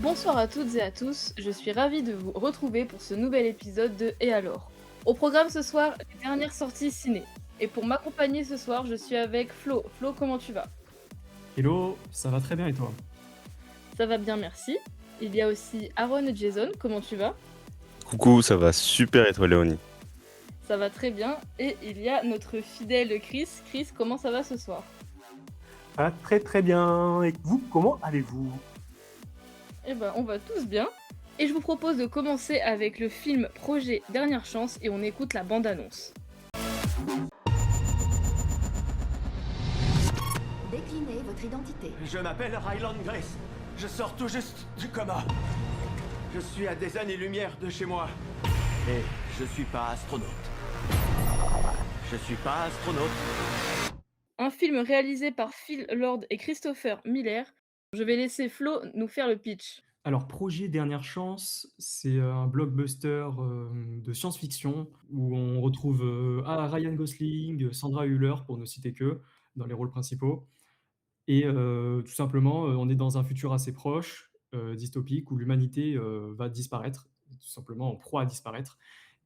Bonsoir à toutes et à tous, je suis ravie de vous retrouver pour ce nouvel épisode de Et alors? Au programme ce soir, les dernières sorties ciné. Et pour m'accompagner ce soir, je suis avec Flo. Flo, comment tu vas? Hello, ça va très bien et toi? Ça va bien, merci. Il y a aussi Aaron et Jason, comment tu vas? Coucou, ça va super et toi Léonie? Ça va très bien. Et il y a notre fidèle Chris. Chris, comment ça va ce soir? Ça va très très bien. Et vous, comment allez-vous? Eh ben, on va tous bien. Et je vous propose de commencer avec le film Projet Dernière Chance et on écoute la bande-annonce. Déclinez votre identité. Je m'appelle Ryland Grace. Je sors tout juste du coma. Je suis à des années-lumière de chez moi. Et je suis pas astronaute. Je suis pas astronaute. Un film réalisé par Phil Lord et Christopher Miller. Je vais laisser Flo nous faire le pitch. Alors, Projet Dernière Chance, c'est un blockbuster, de science-fiction où on retrouve, Ryan Gosling, Sandra Hüller pour ne citer qu'eux, dans les rôles principaux et tout simplement, on est dans un futur assez proche, dystopique où l'humanité, va disparaître, tout simplement en proie à disparaître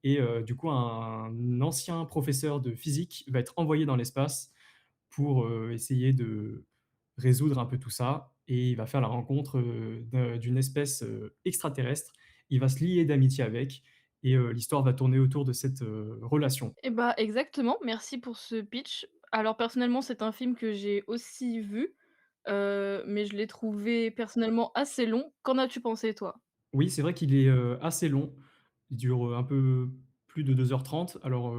et du coup, un ancien professeur de physique va être envoyé dans l'espace pour, essayer de résoudre un peu tout ça et il va faire la rencontre, d'une espèce, extraterrestre. Il va se lier d'amitié avec et l'histoire va tourner autour de cette, relation. Eh bah, exactement, merci pour ce pitch. Alors personnellement, c'est un film que j'ai aussi vu, mais je l'ai trouvé personnellement assez long. Qu'en as-tu pensé toi? Oui, c'est vrai qu'il est, assez long. Il dure, un peu plus de 2h30. Alors,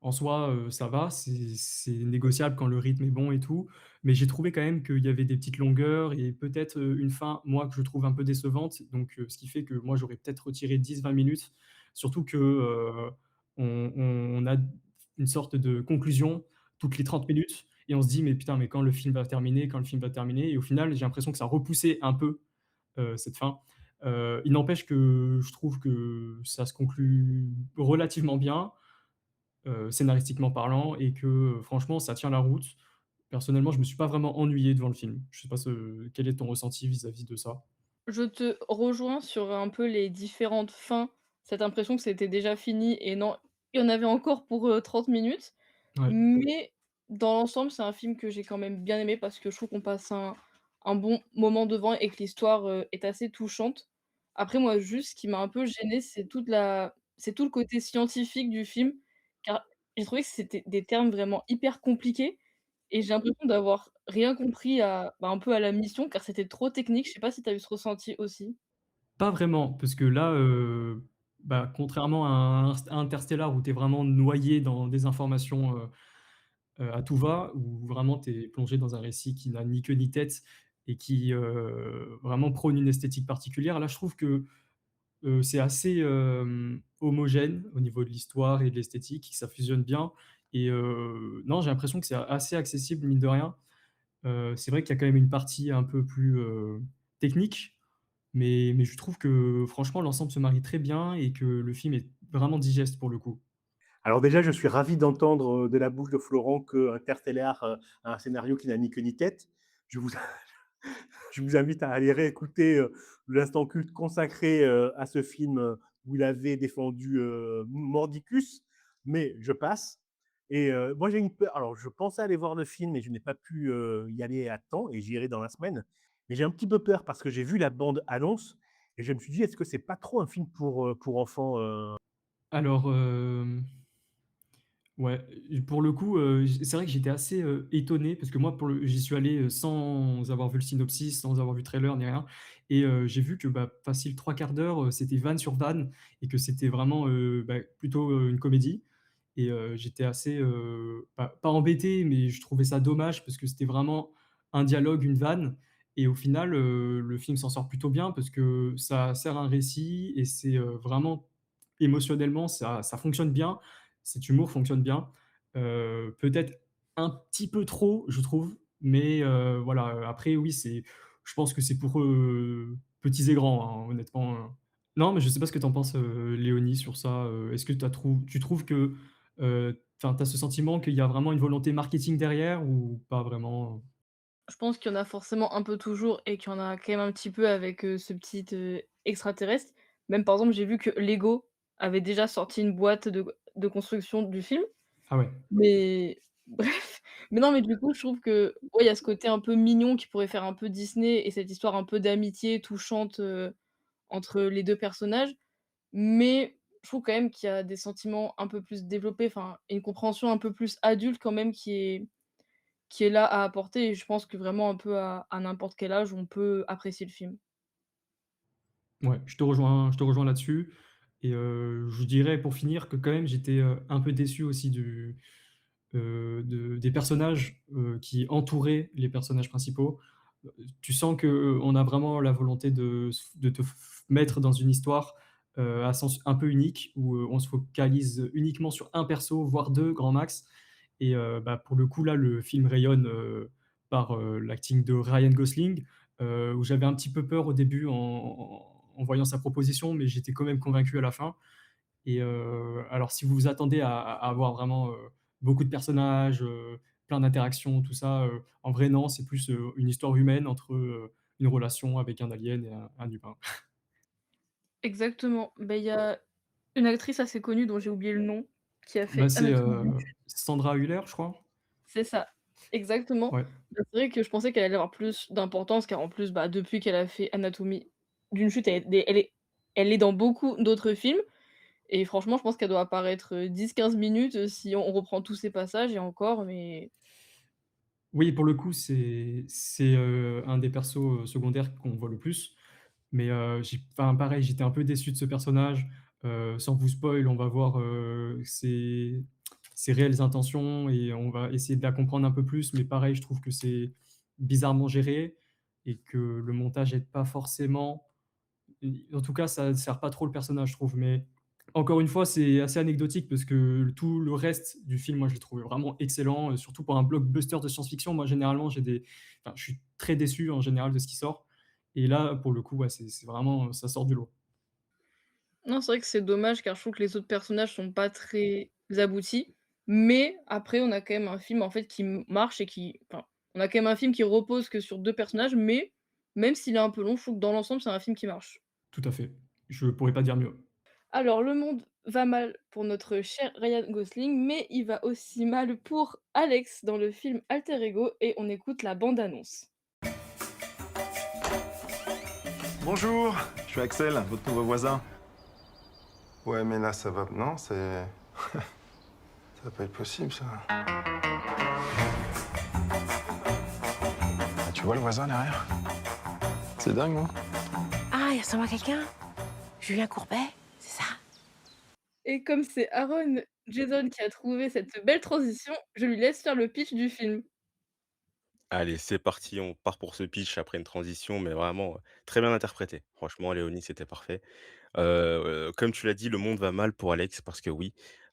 en soi, ça va, c'est négociable quand le rythme est bon et tout, mais j'ai trouvé quand même qu'il y avait des petites longueurs et peut-être, une fin, moi, que je trouve un peu décevante. Donc, ce qui fait que moi, j'aurais peut-être retiré 10-20 minutes. Surtout que, on a une sorte de conclusion toutes les 30 minutes et on se dit: «Mais putain, mais quand le film va terminer? Quand le film va terminer?» Et au final, j'ai l'impression que ça repoussait un peu, cette fin. Il n'empêche que je trouve que ça se conclut relativement bien, scénaristiquement parlant et que, franchement, ça tient la route. Personnellement, je me suis pas vraiment ennuyé devant le film. Je sais pas quel est ton ressenti vis-à-vis de ça? Je te rejoins sur un peu les différentes fins, cette impression que c'était déjà fini et non, il y en avait encore pour, 30 minutes. Ouais. Mais dans l'ensemble, c'est un film que j'ai quand même bien aimé parce que je trouve qu'on passe un bon moment devant et que l'histoire, est assez touchante. Après moi, juste ce qui m'a un peu gênée, c'est tout le côté scientifique du film, car j'ai trouvé que c'était des termes vraiment hyper compliqués et j'ai l'impression d'avoir rien compris à bah, un peu à la mission car c'était trop technique. Je sais pas si tu as eu ce ressenti aussi? Pas vraiment, parce que là, bah, contrairement à Interstellar où tu es vraiment noyé dans des informations, à tout va, où vraiment tu es plongé dans un récit qui n'a ni queue ni tête et qui, vraiment prône une esthétique particulière. Là, je trouve que c'est assez, homogène au niveau de l'histoire et de l'esthétique, ça fusionne bien et non, j'ai l'impression que c'est assez accessible mine de rien. C'est vrai qu'il y a quand même une partie un peu plus, technique, mais je trouve que franchement l'ensemble se marie très bien et que le film est vraiment digeste pour le coup. Alors déjà, je suis ravi d'entendre de la bouche de Florent que Interstellar a un scénario qui n'a ni queue ni tête. Je vous, je vous invite à aller réécouter l'instant culte consacré à ce film où il avait défendu Mordicus, mais je passe. Et moi, j'ai une peur. Alors, je pensais aller voir le film, mais je n'ai pas pu y aller à temps et j'irai dans la semaine. Mais j'ai un petit peu peur parce que j'ai vu la bande annonce et je me suis dit, est-ce que c'est pas trop un film pour enfants Alors, ouais, pour le coup, c'est vrai que j'étais assez, étonné parce que moi j'y suis allé, sans avoir vu le synopsis, sans avoir vu le trailer ni rien et j'ai vu que, bah, facile 3/4 d'heure, c'était vanne sur vanne et que c'était vraiment, bah, plutôt, une comédie et j'étais assez, pas embêté, mais je trouvais ça dommage parce que c'était vraiment un dialogue, une vanne et au final, le film s'en sort plutôt bien parce que ça sert un récit et c'est, vraiment émotionnellement ça fonctionne bien. Cet humour fonctionne bien. Peut-être un petit peu trop, je trouve, mais voilà, après oui, je pense que c'est pour, petits et grands, hein, honnêtement, Non, mais je sais pas ce que tu en penses, Léonie, sur ça, est-ce que tu trouves que, enfin, tu as ce sentiment qu'il y a vraiment une volonté marketing derrière ou pas vraiment? Je pense qu'il y en a forcément un peu toujours et qu'il y en a quand même un petit peu avec, ce petit, extraterrestre. Même par exemple, j'ai vu que Lego avait déjà sorti une boîte de construction du film, Ah ouais. mais bref. Mais non, mais du coup, je trouve que, ouais, il y a ce côté un peu mignon qui pourrait faire un peu Disney et cette histoire un peu d'amitié touchante, entre les 2 personnages. Mais je trouve quand même qu'il y a des sentiments un peu plus développés, enfin, et une compréhension un peu plus adulte quand même qui est là à apporter et je pense que vraiment un peu à n'importe quel âge, on peut apprécier le film. Ouais, je te rejoins là-dessus et je dirais pour finir que quand même j'étais, un peu déçu aussi des personnages, qui entouraient les personnages principaux. Tu sens qu'on a vraiment la volonté de te mettre dans une histoire, à sens un peu unique où, on se focalise uniquement sur un perso, voire 2 grand max et bah, pour le coup là, le film rayonne, par, l'acting de Ryan Gosling, où j'avais un petit peu peur au début en voyant sa proposition, mais j'étais quand même convaincu à la fin et alors si vous vous attendez à avoir vraiment, beaucoup de personnages, plein d'interactions, tout ça, en vrai non, c'est plus, une histoire humaine entre, une relation avec un alien et un humain. Exactement. Bah, il y a une actrice assez connue dont j'ai oublié le nom, qui a Bah, fait c'est, Anatomie d'une chute. Sandra Hüller, je crois? C'est ça, exactement. Ouais. Bah, c'est vrai que je pensais qu'elle allait avoir plus d'importance car en plus, bah, depuis qu'elle a fait Anatomie d'une chute, elle est dans beaucoup d'autres films et franchement, je pense qu'elle doit apparaître, 10-15 minutes, si on reprend tous ses passages et encore, mais Oui, pour le coup, c'est, un des persos, secondaires qu'on voit le plus. Mais, j'ai enfin pareil, j'étais un peu déçu de ce personnage. Sans vous spoil, on va voir, ses réelles intentions et on va essayer de la comprendre un peu plus. Mais pareil, je trouve que c'est bizarrement géré et que le montage aide pas forcément. En tout cas, ça sert pas trop le personnage, je trouve. Mais encore une fois, c'est assez anecdotique parce que tout le reste du film, moi, je l'ai trouvé vraiment excellent, surtout pour un blockbuster de science-fiction. Moi, généralement, je suis très déçu en général de ce qui sort et là, pour le coup, ouais, c'est vraiment, ça sort du lot. non, c'est vrai que c'est dommage car je trouve que les autres personnages sont pas très aboutis, mais après on a quand même un film en fait qui marche et qui enfin, on a quand même un film qui repose que sur 2 personnages, mais même s'il est un peu long, je trouve que dans l'ensemble, c'est un film qui marche. Tout à fait. Je pourrais pas dire mieux. Alors le monde va mal pour notre cher Ryan Gosling, mais il va aussi mal pour Alex dans le film Alter Ego et on écoute la bande annonce. Bonjour, je suis Axel, votre nouveau voisin. Ouais, mais là, ça va. Non, c'est. Ça va pas être possible, ça. Ah, tu vois le voisin derrière? C'est dingue, non? Ah, il ressemble à quelqu'un? Julien Courbet, c'est ça? Et comme c'est Aaron Jason qui a trouvé cette belle transition, je lui laisse faire le pitch du film. Allez, c'est parti, on part pour ce pitch après une transition, mais vraiment, très bien interprété. Franchement, Léonie, c'était parfait. Comme tu l'as dit, le monde va mal pour Alex parce que oui,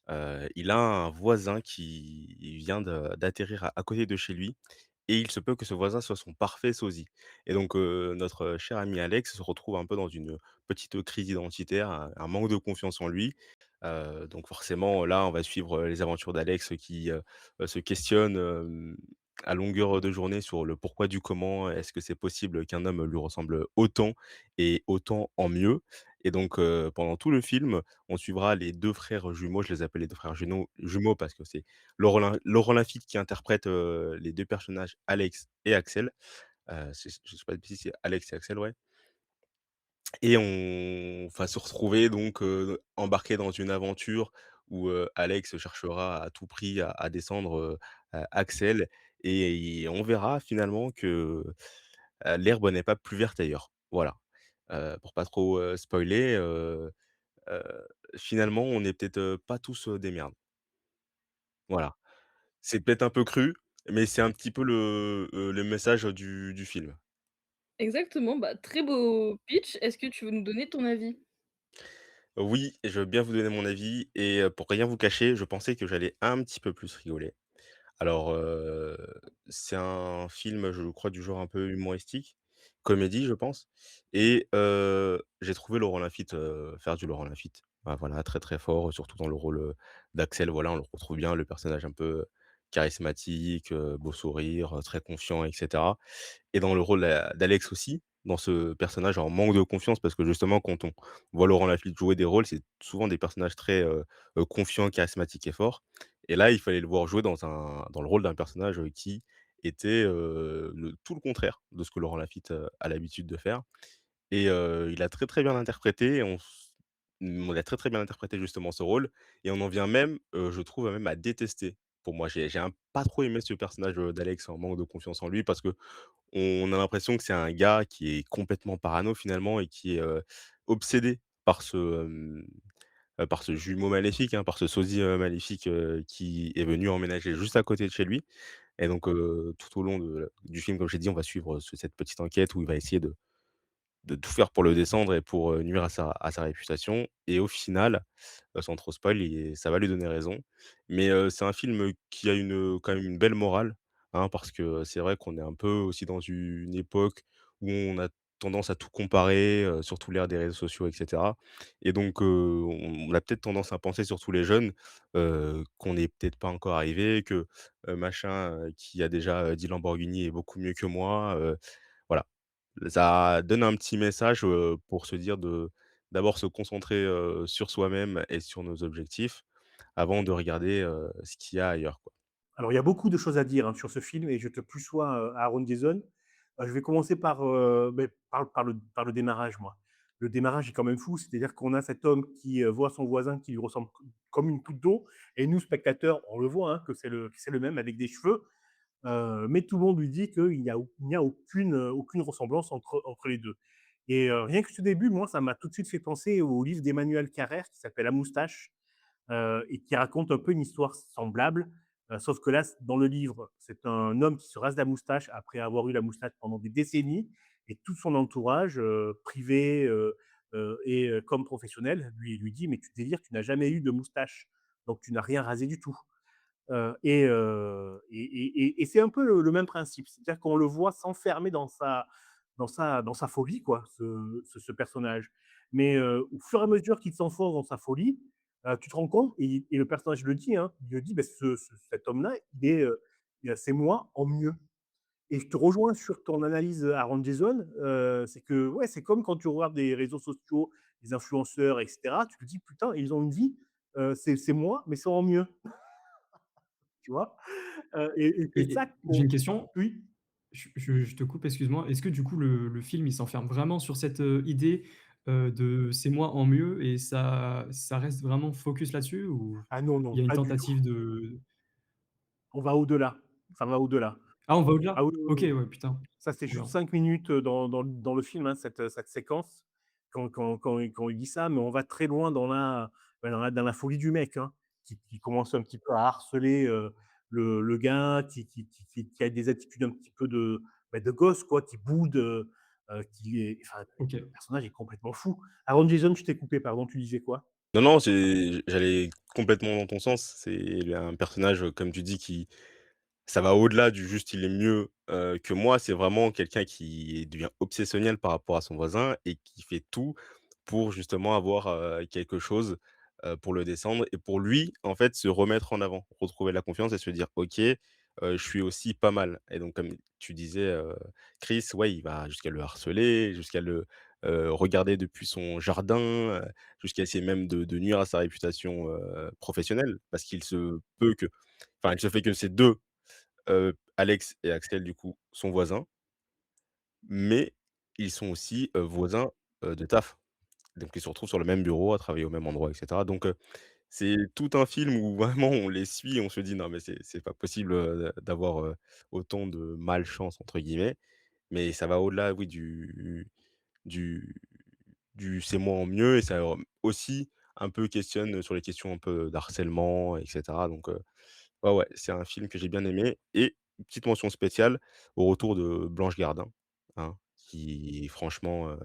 il a un voisin qui vient d'atterrir à côté de chez lui et il se peut que ce voisin soit son parfait sosie et donc notre cher ami Alex se retrouve un peu dans une petite crise identitaire, un manque de confiance en lui. Donc forcément, là, on va suivre, les aventures d'Alex qui, se questionne, à longueur de journée sur le pourquoi du comment. Est-ce que c'est possible qu'un homme lui ressemble autant et autant en mieux? Et donc pendant tout le film, on suivra les 2 frères jumeaux, je les appelle les 2 frères jumeaux parce que c'est Laurent Lafitte qui interprète, les 2 personnages Alex et Axel. Si je sais pas si c'est Alex et Axel, ouais. Et on va se retrouver donc, embarqués dans une aventure où, Alex cherchera à tout prix à descendre, Axel et on verra finalement que, l'herbe n'est pas plus verte ailleurs. Voilà. Pour pas trop, spoiler, heu, finalement on n'est peut-être, pas tous, des merdes. Voilà. C'est peut-être un peu cru, mais c'est un petit peu le message, du film. Exactement, bah, très beau pitch. Est-ce que tu veux nous donner ton avis? Oui, je veux bien vous donner mon avis et pour rien vous cacher, je pensais que j'allais un petit peu plus rigoler. Alors, c'est un film, je crois, du genre un peu humoristique, comédie, je pense et j'ai trouvé Laurent Lafitte, faire du Laurent Lafitte. Bah, voilà, très, très fort, surtout dans le rôle, d'Axel, voilà, on le retrouve bien, le personnage un peu, charismatique, beau sourire, très confiant et cetera. Et dans le rôle d'Alex aussi, dans ce personnage en manque de confiance parce que justement quand on voit Laurent Lafitte jouer des rôles, c'est souvent des personnages très, confiants, charismatiques et forts. Et là, il fallait le voir jouer dans le rôle d'un personnage, qui était, tout le contraire de ce que Laurent Lafitte, a l'habitude de faire. Et il a très, très bien interprété et il a très, très bien interprété justement ce rôle et on en vient même, je trouve même à détester. Pour moi, j'ai pas trop aimé ce personnage, d'Alex en manque de confiance en lui parce que on a l'impression que c'est un gars qui est complètement parano finalement et qui est, obsédé par ce jumeau maléfique, hein, par ce sosie, maléfique, qui est venu emménager juste à côté de chez lui. Et donc tout au long du film, comme j'ai dit, on va suivre, cette petite enquête où il va essayer de tout faire pour le descendre et pour, nuire à sa réputation et au final, sans trop spoil, ça va lui donner raison. Mais, c'est un film, qui a quand même une belle morale, hein, parce que c'est vrai qu'on est un peu aussi dans une époque où on a tendance à tout comparer, surtout l'ère des réseaux sociaux et cetera. Et donc, on a peut-être tendance à penser, surtout les jeunes, qu'on n'est peut-être pas encore arrivé, que, machin, qui a déjà, 10 Lamborghini est beaucoup mieux que moi, voilà. Ça donne un petit message, pour se dire d'abord se concentrer, sur soi-même et sur nos objectifs avant de regarder, ce qu'il y a ailleurs, quoi. Alors, il y a beaucoup de choses à dire, hein, sur ce film et je te plus sois, Aaron Jason. Je vais commencer par le démarrage, moi. Le démarrage est quand même fou, c'est-à-dire qu'on a cet homme qui, voit son voisin qui lui ressemble comme une goutte d'eau et nous, spectateurs, on le voit, hein, que c'est le même avec des cheveux, mais tout le monde lui dit qu'il n'y a aucune ressemblance entre les 2. Et rien que ce début, moi, ça m'a tout de suite fait penser au livre d'Emmanuel Carrère qui s'appelle La Moustache, et qui raconte un peu une histoire semblable. Sauf que là, dans le livre, c'est un homme qui se rase la moustache après avoir eu la moustache pendant des décennies, et tout son entourage, privé et comme professionnel, lui dit: «Mais tu délires, tu n'as jamais eu de moustache, donc tu n'as rien rasé du tout.» Et c'est un peu le même principe, c'est-à-dire qu'on le voit s'enfermer dans sa folie, quoi, ce personnage. Mais au fur et à mesure qu'il s'enfonce dans sa folie, tu te rends compte, et le personnage le dit, hein, il le dit, bah, cet homme-là, c'est moi en mieux. Et je te rejoins sur ton analyse, Aaron Jason, c'est que ouais, c'est comme quand tu regardes des réseaux sociaux, des influenceurs, et cetera, tu te dis: «Putain, ils ont une vie, c'est moi, mais c'est en mieux», tu vois? Et c'est ça J'ai une qu'on question. oui? Je te coupe, excuse-moi. Est-ce que du coup le film, il s'enferme vraiment sur cette, idée, de «c'est moi en mieux» et ça reste vraiment focus là-dessus ou Ah non, il non, y a une pas du tout. tentative de On va au-delà, ça va au-delà. ah, on va au-delà? Ah oui, oui, OK, oui. ouais, putain, Ça, c'est trop juste bien. 5 minutes, dans le film, hein, cette séquence, quand il dit ça, mais on va très loin dans la folie du mec, hein, qui commence un petit peu à harceler, le gars, qui a des attitudes un petit peu de gosse, quoi, qui boude, qui est enfin, OK. le personnage est complètement fou. Aaron Jason, je t'ai coupé, pardon, tu disais quoi? Non, non, j'allais complètement dans ton sens. C'est un personnage, comme tu dis, qui ça va au-delà du juste il est mieux, que moi. C'est vraiment quelqu'un qui devient obsessionnel par rapport à son voisin et qui fait tout pour justement avoir, quelque chose, pour le descendre et pour lui, en fait, se remettre en avant, retrouver la confiance et se dire: «OK, je suis aussi pas mal» et donc comme tu disais, Chris, ouais, il va jusqu'à le harceler, jusqu'à le, regarder depuis son jardin, jusqu'à essayer même de nuire à sa réputation, professionnelle. Parce qu'il se peut que enfin, il se fait que ces 2 Alex et Axel, du coup, sont voisins, mais ils sont aussi, voisins, de taf. Donc ils se retrouvent sur le même bureau, à travailler au même endroit et cetera. Donc c'est tout un film où vraiment on les suit, on se dit: «Non mais c'est pas possible, d'avoir, autant de «malchance» entre guillemets». Mais ça va au-delà, oui, du «c'est moi en mieux» et ça, aussi un peu questionne, sur les questions un peu d'harcèlement et cetera. Donc ouais, ouais, c'est un film que j'ai bien aimé et une petite mention spéciale au retour de Blanche Gardin, hein, qui franchement,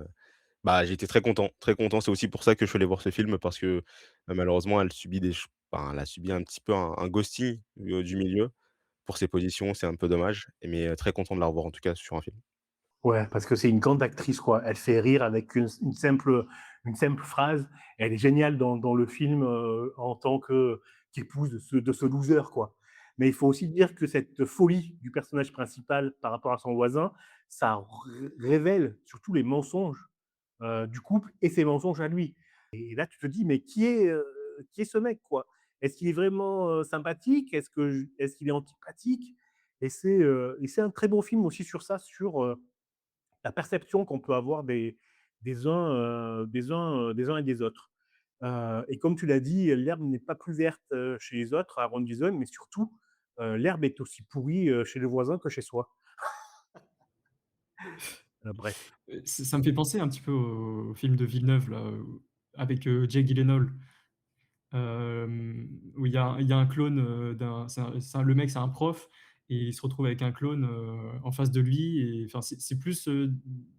bah, j'ai été très content, très content. C'est aussi pour ça que je suis allé voir ce film parce que, malheureusement, elle subit des ch enfin, elle a subi un petit peu un ghosting du milieu pour ses positions, c'est un peu dommage, mais très content de la revoir en tout cas sur un film. Ouais, parce que c'est une grande actrice, quoi. Elle fait rire avec une simple phrase. Elle est géniale dans le film, en tant qu'épouse de ce loser, quoi. Mais il faut aussi dire que cette folie du personnage principal par rapport à son voisin, ça révèle surtout les mensonges du couple et ses mensonges à lui. Et là, tu te dis, mais qui est ce mec, quoi? Est-ce qu'il est vraiment sympathique? Est-ce qu'il est antipathique? Et c'est un très bon film aussi sur ça, sur la perception qu'on peut avoir des uns et des autres. Et comme tu l'as dit, l'herbe n'est pas plus verte chez les autres à Ron Gison, mais surtout, l'herbe est aussi pourrie chez le voisin que chez soi. Bref. Ça me fait penser un petit peu au film de Villeneuve là, avec, Jake Gyllenhaal, où il y a un clone, d'un le mec, c'est un prof et il se retrouve avec un clone, en face de lui et enfin, c'est plus,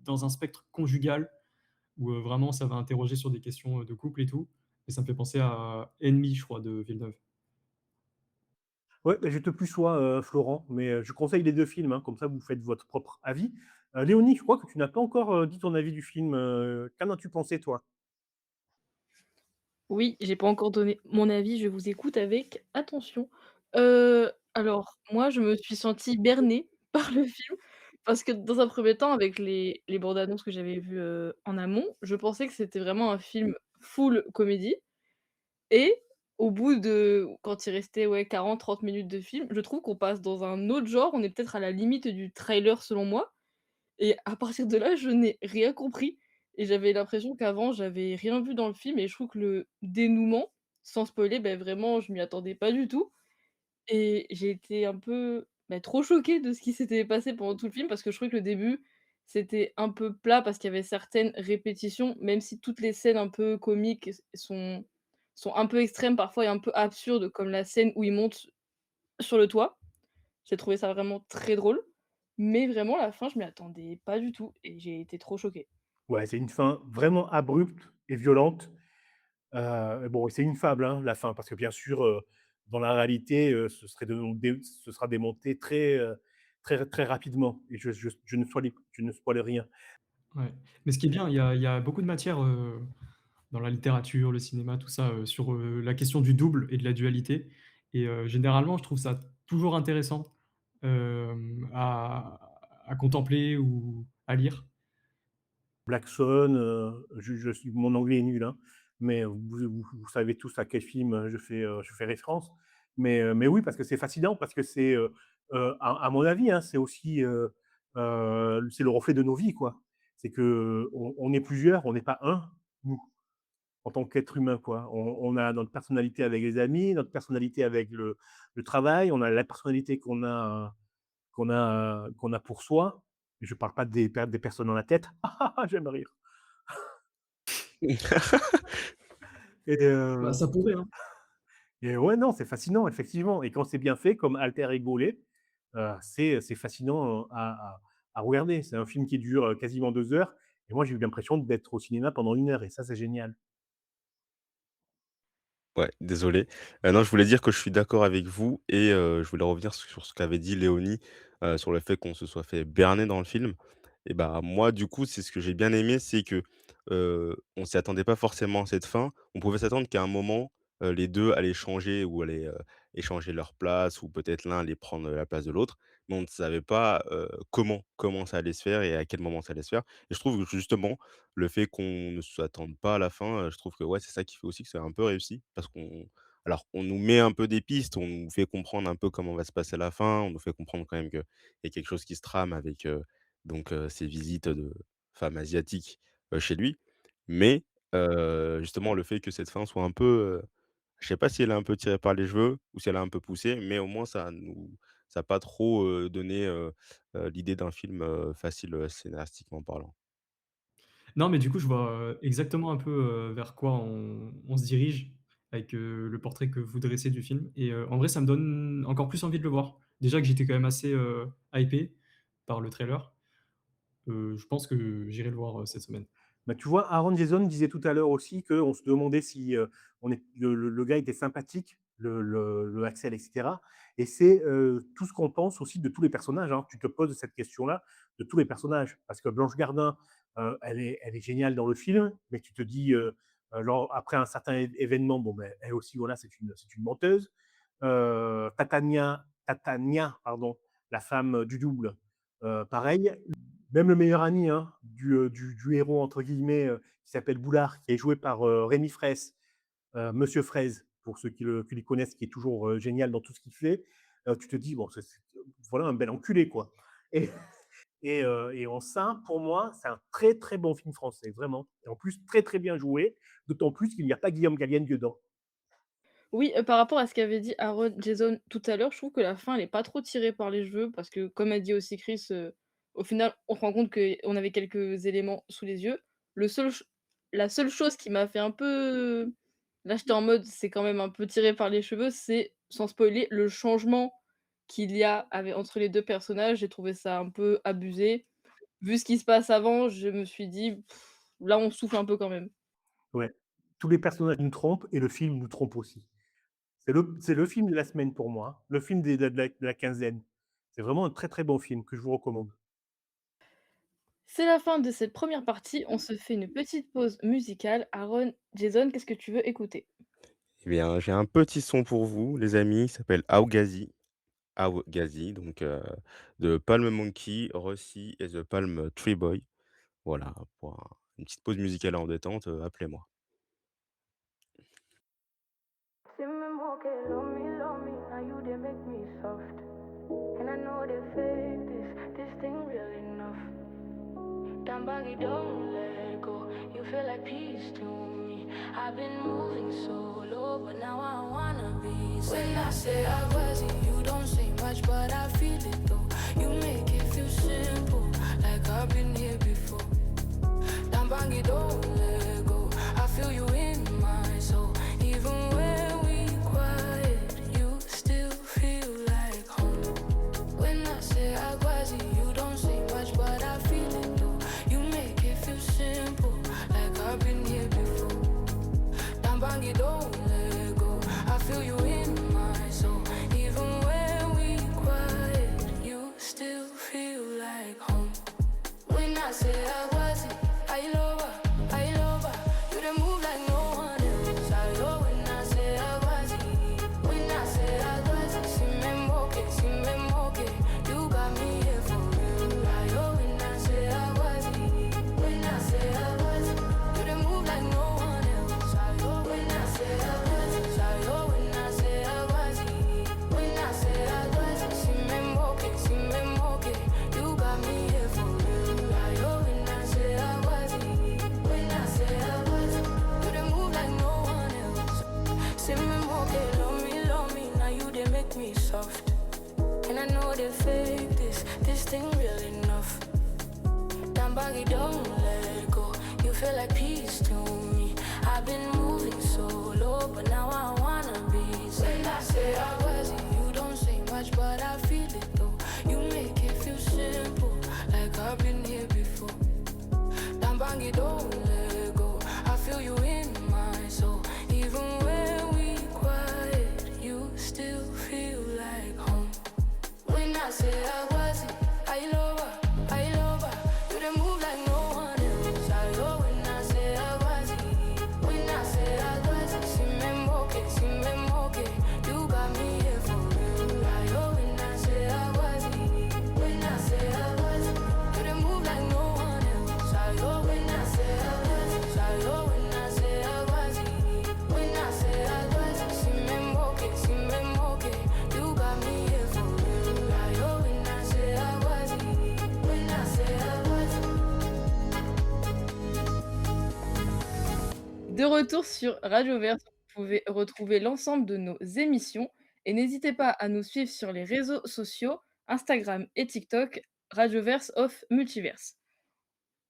dans un spectre conjugal où, vraiment ça va interroger sur des questions, de couple et tout et ça me fait penser à Ennemi, je crois, de Villeneuve. Ouais, bah, je te plus sois, Florent, mais je conseille les 2 films, hein, comme ça vous faites votre propre avis. Léonie, je crois que tu n'as pas encore, dit ton avis du film, qu'en as-tu pensé toi? Oui, j'ai pas encore donné mon avis, je vous écoute avec attention. Alors moi, je me suis sentie bernée par le film parce que dans un premier temps, avec les bandes annonces que j'avais vues, en amont, je pensais que c'était vraiment un film full comédie et au bout de quand il restait, ouais, 40-30 minutes de film, je trouve qu'on passe dans un autre genre, on est peut-être à la limite du trailer selon moi et à partir de là, je n'ai rien compris et j'avais l'impression qu'avant, j'avais rien vu dans le film et je trouve que le dénouement, sans spoiler, vraiment, je m'y attendais pas du tout et j'ai été un peu, trop choquée de ce qui s'était passé pendant tout le film parce que je trouvais que le début, c'était un peu plat parce qu'il y avait certaines répétitions, même si toutes les scènes un peu comiques sont un peu extrêmes parfois et un peu absurdes, comme la scène où ils montent sur le toit. J'ai trouvé ça vraiment très drôle, mais vraiment la fin, je m'y attendais pas du tout et j'ai été trop choquée. Ouais, c'est une fin vraiment abrupte et violente. Bon, c'est une fable, hein, la fin, parce que bien sûr, dans la réalité, ce sera démonté très rapidement et je ne spoile rien. Ouais, mais ce qui est bien, il y a beaucoup de matière, dans la littérature, le cinéma, tout ça, sur, la question du double et de la dualité et généralement, je trouve ça toujours intéressant, à contempler ou à lire. Black Swan, je suis mon anglais est nul, hein, mais vous savez tous à quel film, je fais référence. Mais oui, parce que c'est fascinant, parce que à mon avis, hein, c'est le reflet de nos vies, quoi. C'est qu'on est plusieurs, on n'est pas un, nous, en tant qu'être humain, quoi. On a notre personnalité avec les amis, notre personnalité avec le travail, on a la personnalité qu'on a pour soi. Et je parle pas des personnes dans la tête. J'aime rire. Et, Bah, ça pourrait, hein. et ouais, non, c'est fascinant, effectivement. Et quand c'est bien fait, comme Alter Ego l'est, c'est fascinant à regarder. C'est un film qui dure quasiment 2 heures. Et moi, j'ai eu l'impression d'être au cinéma pendant 1 heure. Et ça, c'est génial. Ouais, désolé. Non, je voulais dire que je suis d'accord avec vous et je voulais revenir sur ce qu'avait dit Léonie, sur le fait qu'on se soit fait berner dans le film et bah, moi, du coup, c'est ce que j'ai bien aimé, c'est que, on s'y attendait pas forcément à cette fin. On pouvait s'attendre qu'à un moment, les 2 allaient changer ou allaient, échanger leur place ou peut-être l'un allait prendre la place de l'autre, mais on ne savait pas, comment ça allait se faire et à quel moment ça allait se faire et je trouve que justement, le fait qu'on ne s'attende pas à la fin, je trouve que, ouais, c'est ça qui fait aussi que c'est un peu réussi parce on nous met un peu des pistes, on nous fait comprendre un peu comment va se passer la fin, on nous fait comprendre quand même qu'il y a quelque chose qui se trame avec, ces visites de femmes asiatiques, chez lui. Mais, justement le fait que cette fin soit un peu, je sais pas si elle est un peu tirée par les cheveux ou si elle a un peu poussé, mais au moins ça a pas trop, donné, l'idée d'un film, facile, scénaristiquement parlant. Non, mais du coup, je vois, exactement un peu, vers quoi on se dirige avec, le portrait que vous dressez du film et en vrai, ça me donne encore plus envie de le voir. Déjà que j'étais quand même assez, hypé par le trailer, je pense que j'irai le voir, cette semaine. Bah, tu vois, Aaron Jason disait tout à l'heure aussi qu'on se demandait si le gars était sympathique, le Axel, etc. Et c'est tout ce qu'on pense aussi de tous les personnages, hein. Tu te poses cette question-là de tous les personnages. Parce que Blanche Gardin, elle est géniale dans le film, mais tu te dis, après un certain événement, bon, ben, elle aussi, voilà, c'est une menteuse. Tatania, pardon, la femme du double. Pareil, même le meilleur ami, hein, du héros, entre guillemets, qui s'appelle Boulard, qui est joué par Rémi Fraisse, Monsieur Fraise, pour ceux qui le connaissent, qui est toujours génial dans tout ce qu'il fait. Tu te dis, bon, voilà un bel enculé, quoi. Et, et en ça, pour moi, c'est un très très bon film français, vraiment. Et en plus, très très bien joué, d'autant plus qu'il n'y a pas Guillaume Gallienne dedans. Oui, par rapport à ce qu'avait dit Aaron Jason tout à l'heure, je trouve que la fin, elle est pas trop tirée par les cheveux parce que comme a dit aussi Chris, au final, on se rend compte qu'on avait quelques éléments sous les yeux. Le seul ch La seule chose qui m'a fait un peu là, j'étais en mode: «C'est quand même un peu tiré par les cheveux», c'est, sans spoiler, le changement qu'il y a entre les 2 personnages. J'ai trouvé ça un peu abusé. Vu ce qui se passe avant, je me suis dit: «Là, on souffle un peu quand même». Ouais. Tous les personnages nous trompent et le film nous trompe aussi. C'est le film de la semaine pour moi, hein, le film de la quinzaine. C'est vraiment un très très bon film que je vous recommande. C'est la fin de cette première partie, on se fait une petite pause musicale. Aaron, Jason, qu'est-ce que tu veux écouter? Eh bien, j'ai un petit son pour vous, les amis, il s'appelle Augazi. Augazi, donc de Palm Monkey, Rossi et The Palm Tree Boy. Voilà, pour une petite pause musicale en détente, appelez-moi. See me walk it, love me, now you they make me soft. And I know they fake this thing real enough. Down baggy, don't let go. You feel like peace to me. I've been moving solo, but now I wanna be. When I say I was you don't say much, but I feel it though. You make it feel simple, like I've been here before. Down baggy, don't let go. I feel you in my soul, even when we quiet, you still feel like home. When I say I was you don't say much, but I feel it though. You make it feel simple, like I've been here before. Down bangy, don't let go. I feel you in my soul, even when we quiet, you still feel like home. When I say I was I love her, you done move like no one else. I love when I say I was when I say I was see me moke, you got me here for real. I love when I say I was when I say I was, you done move like no one else. I love when I say I was, I love when I say I was when I say I was see me moke, you got me here for real. I love when I say I was when I say I was, you done move like no one else. See me moke, love me, now you they make me soft. And I know they fake this thing real enough. Down baggy, don't let go. You feel like peace to me. I've been moving solo, but now I wanna be. When I say I was you don't say much, but I feel it though. You make it feel simple, like I've been here before. Down baggy, don't let go. I feel you in my soul, even when we quiet, you still feel like home. When I say I was I love her, you done move like no one else. I love when I say I was when I say I was see me moke, you got me here for real. I love when I say I was when I say I was, you done move like no one else. I love when I say I was, I love when I say I was when I say I was see me moke, you got me here for real. I love when I say I was when I say I was. De retour sur Radioverse, vous pouvez retrouver l'ensemble de nos émissions et n'hésitez pas à nous suivre sur les réseaux sociaux, Instagram et TikTok, Radioverse of Multiverse.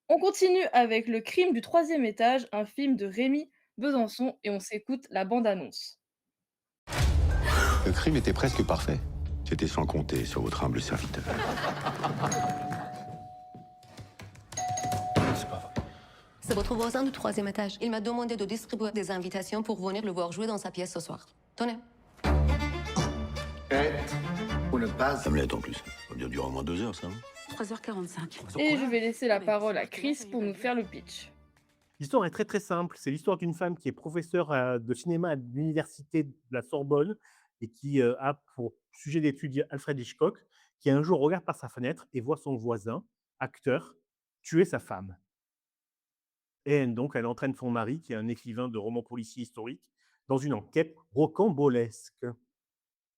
On continue avec Le crime du troisième étage, un film de Rémi Besançon et on s'écoute la bande-annonce. Le crime était presque parfait. C'était sans compter sur votre humble serviteur. C'est pas vrai. C'est votre voisin du troisième étage. Il m'a demandé de distribuer des invitations pour venir le voir jouer dans sa pièce ce soir. Tenez. Ou ne pas. Hamlet en plus. Ça va bien durer au moins 2 heures, ça. 3h45. Et je vais laisser la parole à Chris pour nous faire le pitch. L'histoire est très très simple. C'est l'histoire d'une femme qui est professeure de cinéma à l'université de la Sorbonne et qui a pour sujet d'étude Alfred Hitchcock, qui un jour regarde par sa fenêtre et voit son voisin, acteur, tuer sa femme. Et donc, elle entraîne son mari, qui est un écrivain de romans policiers historiques, dans une enquête rocambolesque.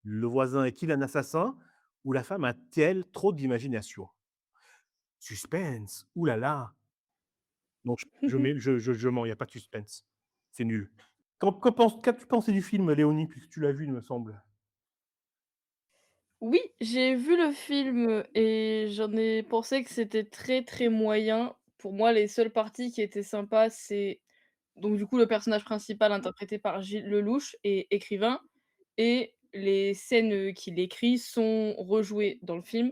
Le voisin est-il un assassin ou la femme a-t-elle trop d'imagination? Suspense, ouh là là! Non, je mens, il y a pas de suspense. C'est nul. Qu'as-tu pensé du film, Léonie, puisque tu l'as vu, il me semble? Oui, j'ai vu le film, et j'en ai pensé que c'était très, très moyen. Pour moi, les seules parties qui étaient sympas, c'est donc du coup, le personnage principal interprété par Gilles Lelouch est écrivain et les scènes, qu'il écrit sont rejouées dans le film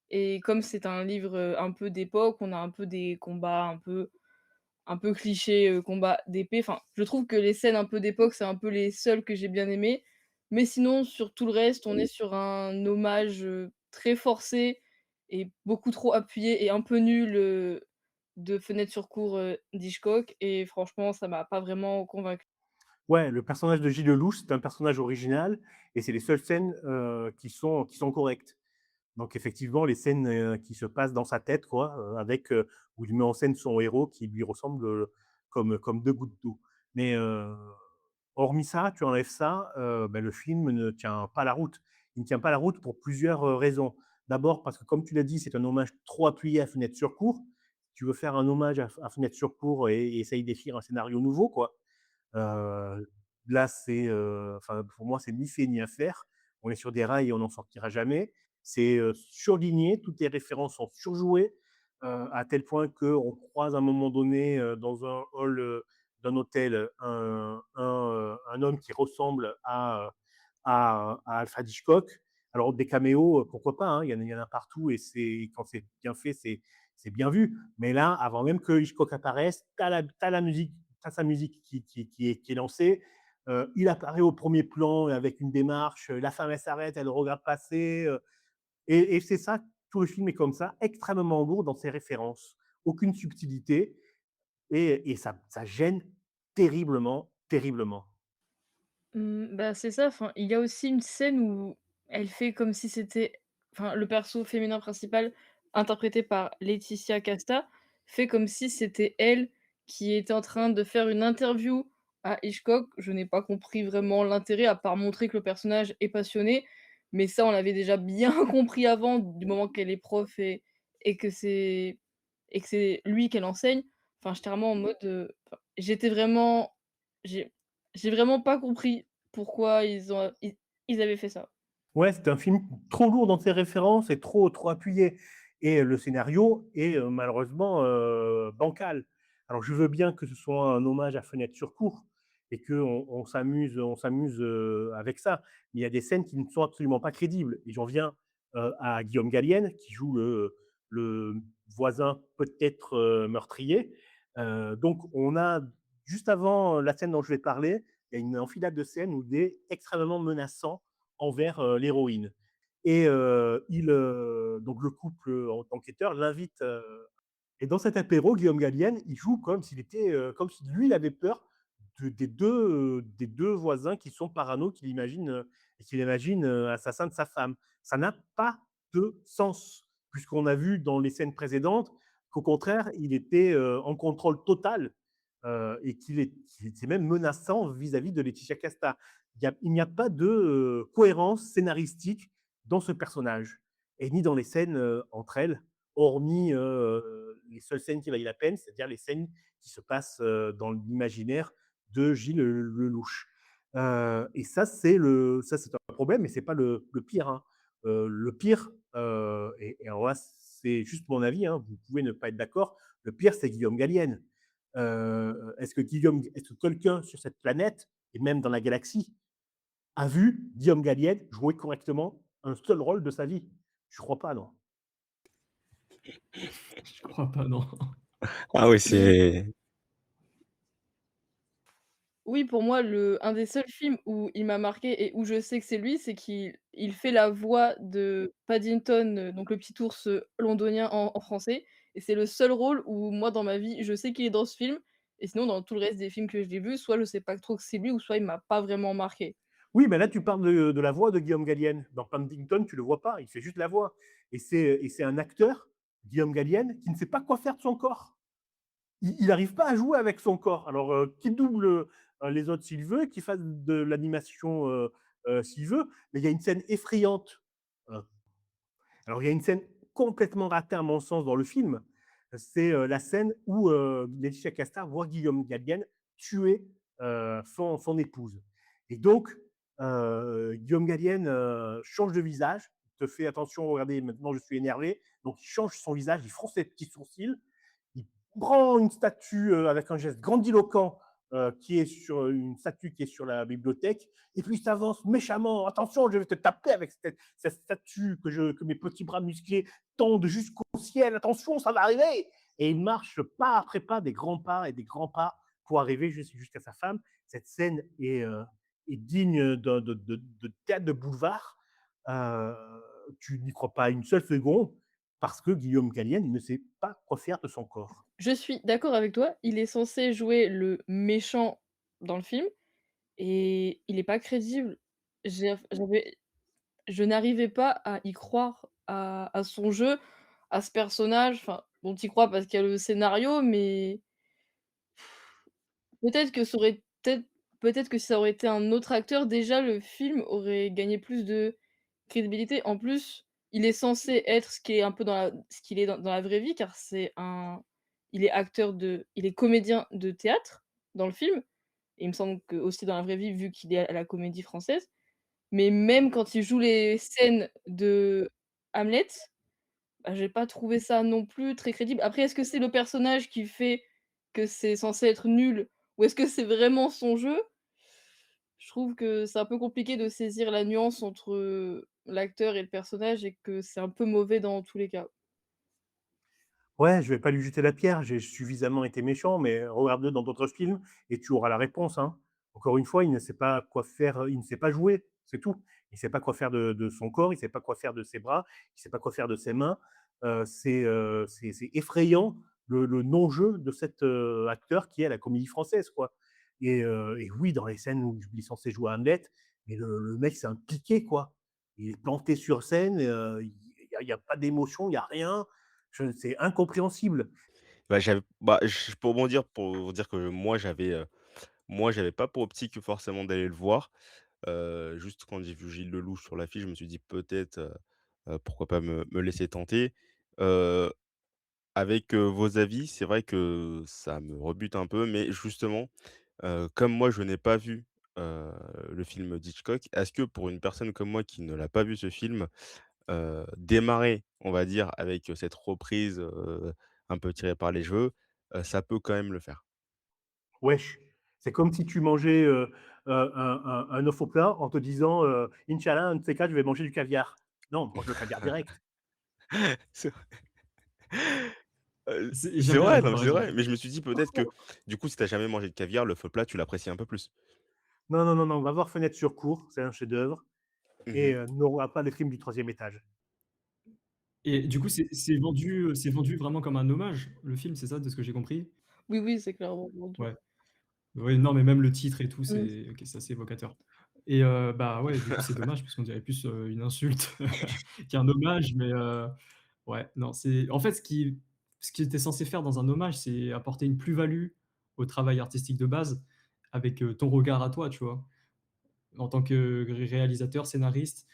et comme c'est un livre, un peu d'époque, on a un peu des combats un peu clichés, combats d'épée. Enfin, je trouve que les scènes un peu d'époque, c'est un peu les seules que j'ai bien aimées. Mais sinon, sur tout le reste, on est sur un hommage, très forcé et beaucoup trop appuyé et un peu nul, de Fenêtre sur cour, d'Hitchcock et franchement, ça m'a pas vraiment convaincue. Ouais, le personnage de Gilles Lelouch, c'est un personnage original et c'est les seules scènes, qui sont correctes. Donc effectivement, les scènes, qui se passent dans sa tête quoi, où il met en scène son héros qui lui ressemble, comme 2 gouttes d'eau. Mais, hormis ça, tu enlèves ça, le film ne tient pas la route. Il ne tient pas la route pour plusieurs, raisons. D'abord parce que comme tu l'as dit, c'est un hommage trop appuyé à Fenêtre sur cour. Tu veux faire un hommage à Fenêtre sur cour et essaye d'écrire un scénario nouveau quoi. Heu, Là, enfin, pour moi, c'est ni fait ni à faire. On est sur des rails et on n'en sortira jamais. C'est, surligné, toutes les références sont surjouées, à tel point qu'on croise à un moment donné, dans un hall, d'un hôtel, un homme qui ressemble à Alfred Hitchcock. Alors des caméos, pourquoi pas, hein, il y en a partout et quand c'est bien fait, c'est bien vu. Mais là, avant même que Hitchcock apparaisse, tu la musique, tu sa musique qui est lancée. Il apparaît au premier plan avec une démarche, la femme elle s'arrête, elle le regarde passer, et c'est ça, tout le film est comme ça, extrêmement lourd dans ses références. Aucune subtilité et ça gêne terriblement, terriblement. Bah, c'est ça, enfin, il y a aussi une scène où elle fait comme si c'était enfin, le perso féminin principal, interprété par Laetitia Casta, fait comme si c'était elle qui était en train de faire une interview à Hitchcock. Je n'ai pas compris vraiment l'intérêt, à part montrer que le personnage est passionné, mais ça, on l'avait déjà bien compris avant, du moment qu'elle est prof et que c'est et que c'est lui qu'elle enseigne. Enfin, j'étais vraiment en mode, enfin, j'étais vraiment j'ai j'ai vraiment pas compris pourquoi ils avaient fait ça. Ouais, c'est un film trop lourd dans ses références et trop appuyé et le scénario est, malheureusement, bancal. Alors je veux bien que ce soit un hommage à Fenêtre sur cour et qu'on s'amuse, avec ça. Mais il y a des scènes qui ne sont absolument pas crédibles et j'en viens, à Guillaume Gallienne qui joue le voisin peut-être, meurtrier. Donc on a juste avant la scène dont je vais parler, il y a une enfilade de scènes où il est extrêmement menaçant envers, l'héroïne et donc le couple, enquêteur l'invite, et dans cet apéro, Guillaume Gallienne, il joue comme si lui, il avait peur des deux voisins qui sont parano, qu'il imagine assassin de sa femme. Ça n'a pas de sens, puisqu'on a vu dans les scènes précédentes qu'au contraire, il était, en contrôle total, et qu'il était même menaçant vis-à-vis de Laetitia Casta. Il n'y a pas de, cohérence scénaristique dans ce personnage et ni dans les scènes, entre elles, hormis, les seules scènes qui valent la peine, c'est-à-dire les scènes qui se passent, dans l'imaginaire de Gilles Lelouch. Et ça c'est un problème, mais c'est pas le pire, hein. Le pire, et alors là, c'est juste mon avis, hein, vous pouvez ne pas être d'accord, le pire, c'est Guillaume Gallienne. Est-ce que quelqu'un sur cette planète et même dans la galaxie a vu Guillaume Gallienne jouer correctement un seul rôle de sa vie? Je crois pas, non. Je crois pas, non. Ah oui, Oui, c'est oui, pour moi, un des seuls films où il m'a marqué et où je sais que c'est lui, c'est qu'il fait la voix de Paddington, donc le petit ours, londonien en français et c'est le seul rôle où moi, dans ma vie, je sais qu'il est dans ce film et sinon dans tout le reste des films que j'ai vus, soit je sais pas trop que c'est lui ou soit il m'a pas vraiment marqué. Oui, mais là, tu parles de la voix de Guillaume Gallienne. Dans Paddington, tu le vois pas, il fait juste la voix. Et c'est un acteur, Guillaume Gallienne, qui ne sait pas quoi faire de son corps. Il n'arrive pas à jouer avec son corps. Alors, qu'il double les autres s'il veut, qu'il fasse de l'animation s'il veut, mais il y a une scène effrayante. euh, Alors, il y a une scène complètement ratée, à mon sens, dans le film. C'est la scène où Laetitia Casta voit Guillaume Gallienne tuer son épouse. Et donc, Guillaume Gallienne change de visage, te fait attention, regardez, maintenant je suis énervé. Donc, il change son visage, il fronce ses petits sourcils, il prend une statue avec un geste grandiloquent qui est sur une statue qui est sur la bibliothèque, et puis il s'avance méchamment. Attention, je vais te taper avec cette statue que mes petits bras musclés tendent jusqu'au ciel. Attention, ça va arriver. Et il marche pas après pas, des grands pas et des grands pas pour arriver jusqu'à sa femme. Cette scène est digne de théâtre de boulevard. Euh, Tu n'y crois pas une seule seconde parce que Guillaume Gallienne ne sait pas quoi faire de son corps. Je suis d'accord avec toi, il est censé jouer le méchant dans le film et il est pas crédible. J'avais je n'arrivais pas à y croire à son jeu, à ce personnage, enfin, bon, tu y crois parce qu'il y a le scénario, mais peut-être que ça aurait peut-être que si ça aurait été un autre acteur, déjà le film aurait gagné plus de crédibilité. En plus, il est censé être ce qui est un peu ce qu'il est dans la vraie vie, car il est comédien de théâtre dans le film et il me semble que aussi dans la vraie vie, vu qu'il est à la Comédie Française. Mais même quand il joue les scènes de Hamlet, bah, j'ai pas trouvé ça non plus très crédible. Après, est-ce que c'est le personnage qui fait que c'est censé être nul ou est-ce que c'est vraiment son jeu? Je trouve que c'est un peu compliqué de saisir la nuance entre, l'acteur et le personnage et que c'est un peu mauvais dans tous les cas. Ouais, je vais pas lui jeter la pierre, j'ai suffisamment été méchant, mais regarde-le dans d'autres films et tu auras la réponse, hein. Encore une fois, il ne sait pas quoi faire, il ne sait pas jouer, c'est tout. Il ne sait pas quoi faire de son corps, il ne sait pas quoi faire de ses bras, il ne sait pas quoi faire de ses mains. C'est effrayant le non-jeu de cet acteur qui est à la Comédie Française, quoi. Et oui, dans les scènes où il est censé jouer Hamlet, mais le mec, c'est un piqué, quoi. Il est planté sur scène, il y a pas d'émotion, il y a rien. C'est incompréhensible. Pour rebondir, pour dire que moi, j'avais pas pour optique forcément d'aller le voir. Juste quand j'ai vu Gilles Lelouch sur l'affiche, je me suis dit: «Peut-être, pourquoi pas me laisser tenter?» heu, Avec, vos avis, c'est vrai que ça me rebute un peu, mais justement, comme moi je n'ai pas vu, heu, le film d'Hitchcock, est-ce que pour une personne comme moi qui ne l'a pas vu ce film, démarrer, on va dire, avec, cette reprise, un peu tirée par les cheveux, ça peut quand même le faire? Wesh, c'est comme si tu mangeais un œuf au plat en te disant Inch'Allah, un de ces quatre, je vais manger du caviar. Non, mange le caviar direct. C'est J'aime c'est bien la vrai, non, mais c'est comparaison. vrai, mais je me suis dit peut-être que, du coup, si tu as jamais mangé de caviar, le faux plat, tu l'apprécies un peu plus. Non, non, non, non, on va voir Fenêtre sur cour, c'est un chef-d'œuvre. Et Mmh. n'aura pas le crime du troisième étage. Et du coup, c'est vendu vraiment comme un hommage, le film, c'est ça, de ce que j'ai compris? Oui, oui, c'est clairement vendu. Ouais. Oui, non, mais même le titre et tout, Mmh. c'est OK, c'est assez évocateur. Et bah, ouais, du coup, c'est dommage parce qu'on dirait plus, une insulte qu'un hommage, mais ouais, non, c'est en fait, ce qui était censé faire dans un hommage, c'est apporter une plus-value au travail artistique de base avec, ton regard à toi, tu vois? En tant que réalisateur, scénariste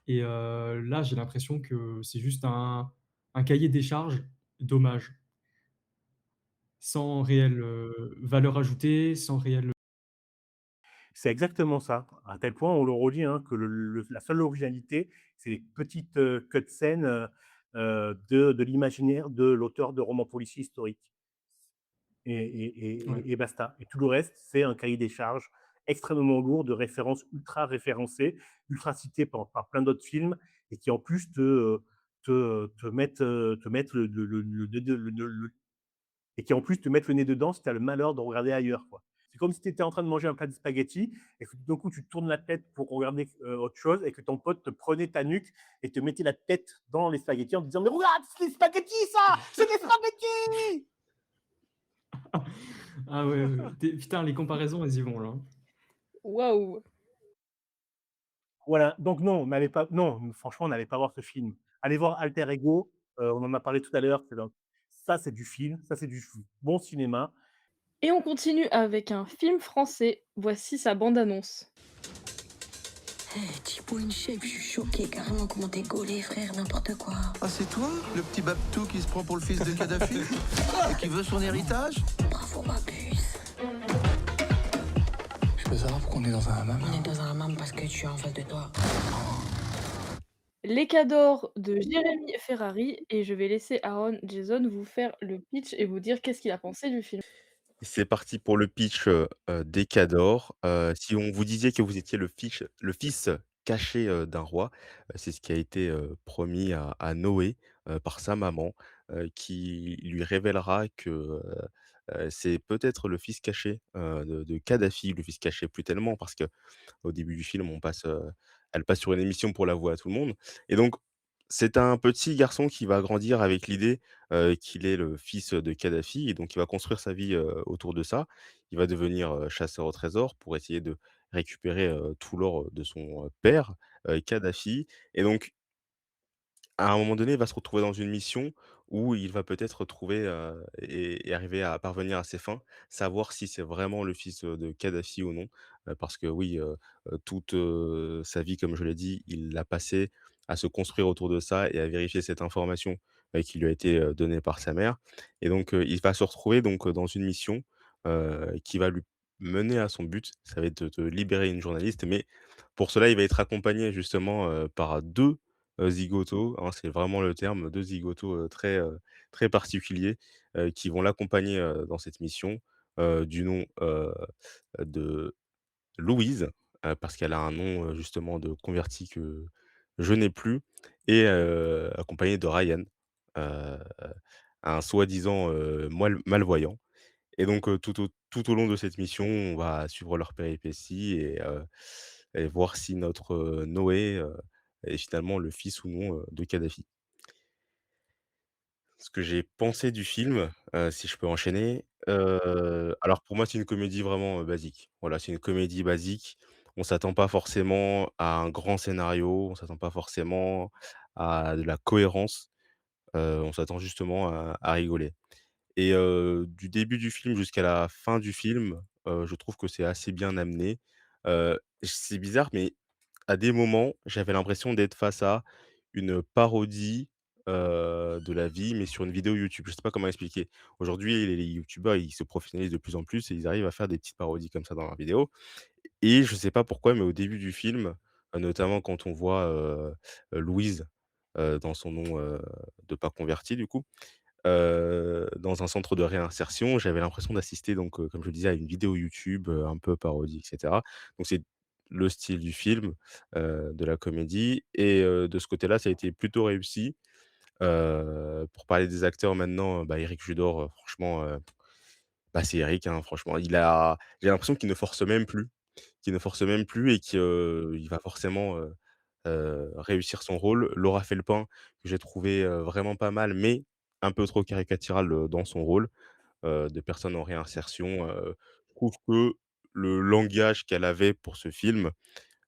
et là, j'ai l'impression que c'est juste un cahier des charges d'hommage, sans réelle, valeur ajoutée, sans réelle. C'est exactement ça. À tel point, on le redit, hein, que la seule originalité, c'est les petites cutscenes de l'imaginaire de l'auteur de romans policiers historiques. Ouais. Et basta. Et tout le reste, c'est un cahier des charges extrêmement lourd de références ultra référencées, ultra citées par plein d'autres films, et qui en plus te mettent et qui en plus te mettent le nez dedans si tu as le malheur de regarder ailleurs, quoi. C'est comme si tu étais en train de manger un plat de spaghettis et que tout d'un coup tu tournes la tête pour regarder autre chose et que ton pote te prenait ta nuque et te mettait la tête dans les spaghettis en te disant mais regarde, c'est des spaghettis ça, c'est des spaghettis. Ah ouais, ouais, ouais. Putain, les comparaisons, elles y vont là, hein. Waouh! Voilà, donc non, franchement, n'allez pas voir ce film. Allez voir Alter Ego, on en a parlé tout à l'heure, ça, c'est du film, ça, c'est du bon cinéma. Et on continue avec un film français. Voici sa bande-annonce. Tipo une shape, je suis choquée carrément comment t'es gaulé, frère, n'importe quoi. Ah, c'est toi, le petit Babtou qui se prend pour le fils de Kadhafi et qui veut son héritage? Bravo ma puce. Je peux savoir pourquoi on est dans un hammam. On est dans un hammam parce que tu es en face de toi. Les Cadors de Jérémy Ferrari et je vais laisser Aaron Jason vous faire le pitch et vous dire qu'est-ce qu'il a pensé du film. C'est parti pour le pitch, des Cadors. Si on vous disait que vous étiez le fils caché, d'un roi, c'est ce qui a été, promis à Noé, par sa maman, qui lui révélera que, c'est peut-être le fils caché, de Kadhafi. Le fils caché, plus tellement parce qu'au début du film, elle passe sur une émission pour l'avouer à tout le monde et donc c'est un petit garçon qui va grandir avec l'idée, qu'il est le fils de Kadhafi et donc il va construire sa vie, autour de ça. Il va devenir, chasseur au trésor pour essayer de récupérer, tout l'or, de son, père, Kadhafi et donc à un moment donné, il va se retrouver dans une mission où il va peut-être trouver, et arriver à parvenir à ses fins, savoir si c'est vraiment le fils, de Kadhafi ou non. Parce que oui, toute, sa vie, comme je l'ai dit, il l'a passé à se construire autour de ça et à vérifier cette information, qui lui a été, donnée par sa mère et donc il va se retrouver donc, dans une mission, qui va lui mener à son but. Ça va être de libérer une journaliste mais pour cela, il va être accompagné justement, par 2 zigotos, hein, c'est vraiment le terme, 2 zigotos, très particuliers, qui vont l'accompagner, dans cette mission, du nom, de Louise, parce qu'elle a un nom, justement de converti que je n'ai plus et accompagnée de Ryan, heu, un soi-disant, malvoyant et donc tout au long de cette mission, on va suivre leurs péripéties et voir si notre, Noé, est finalement le fils ou non, de Kadhafi. Ce que j'ai pensé du film, si je peux enchaîner, alors pour moi, c'est une comédie vraiment, basique. Voilà, c'est une comédie basique. On s'attend pas forcément à un grand scénario, on s'attend pas forcément à de la cohérence, on s'attend justement à rigoler. Et du début du film jusqu'à la fin du film, je trouve que c'est assez bien amené. C'est bizarre, mais à des moments, j'avais l'impression d'être face à une parodie, de la vie, mais sur une vidéo YouTube. Je sais pas comment expliquer. Aujourd'hui, les youtubeurs, ils se professionnalisent de plus en plus et ils arrivent à faire des petites parodies comme ça dans leurs vidéos et je sais pas pourquoi, mais au début du film, notamment quand on voit, Louise, dans son nom, de pas converti du coup, dans un centre de réinsertion. J'avais l'impression d'assister donc, comme je le disais, à une vidéo YouTube, un peu parodie et cetera. Donc c'est le style du film, de la comédie et de ce côté-là, ça a été plutôt réussi. Pour parler des acteurs maintenant, bah, Éric Judor, franchement, bah, c'est Éric, hein, franchement. J'ai l'impression qu'il ne force même plus et qu'il va forcément, réussir son rôle. Laura Felpin, que j'ai trouvé, vraiment pas mal, mais un peu trop caricaturale, dans son rôle, de personne en réinsertion. Je trouve que le langage qu'elle avait pour ce film,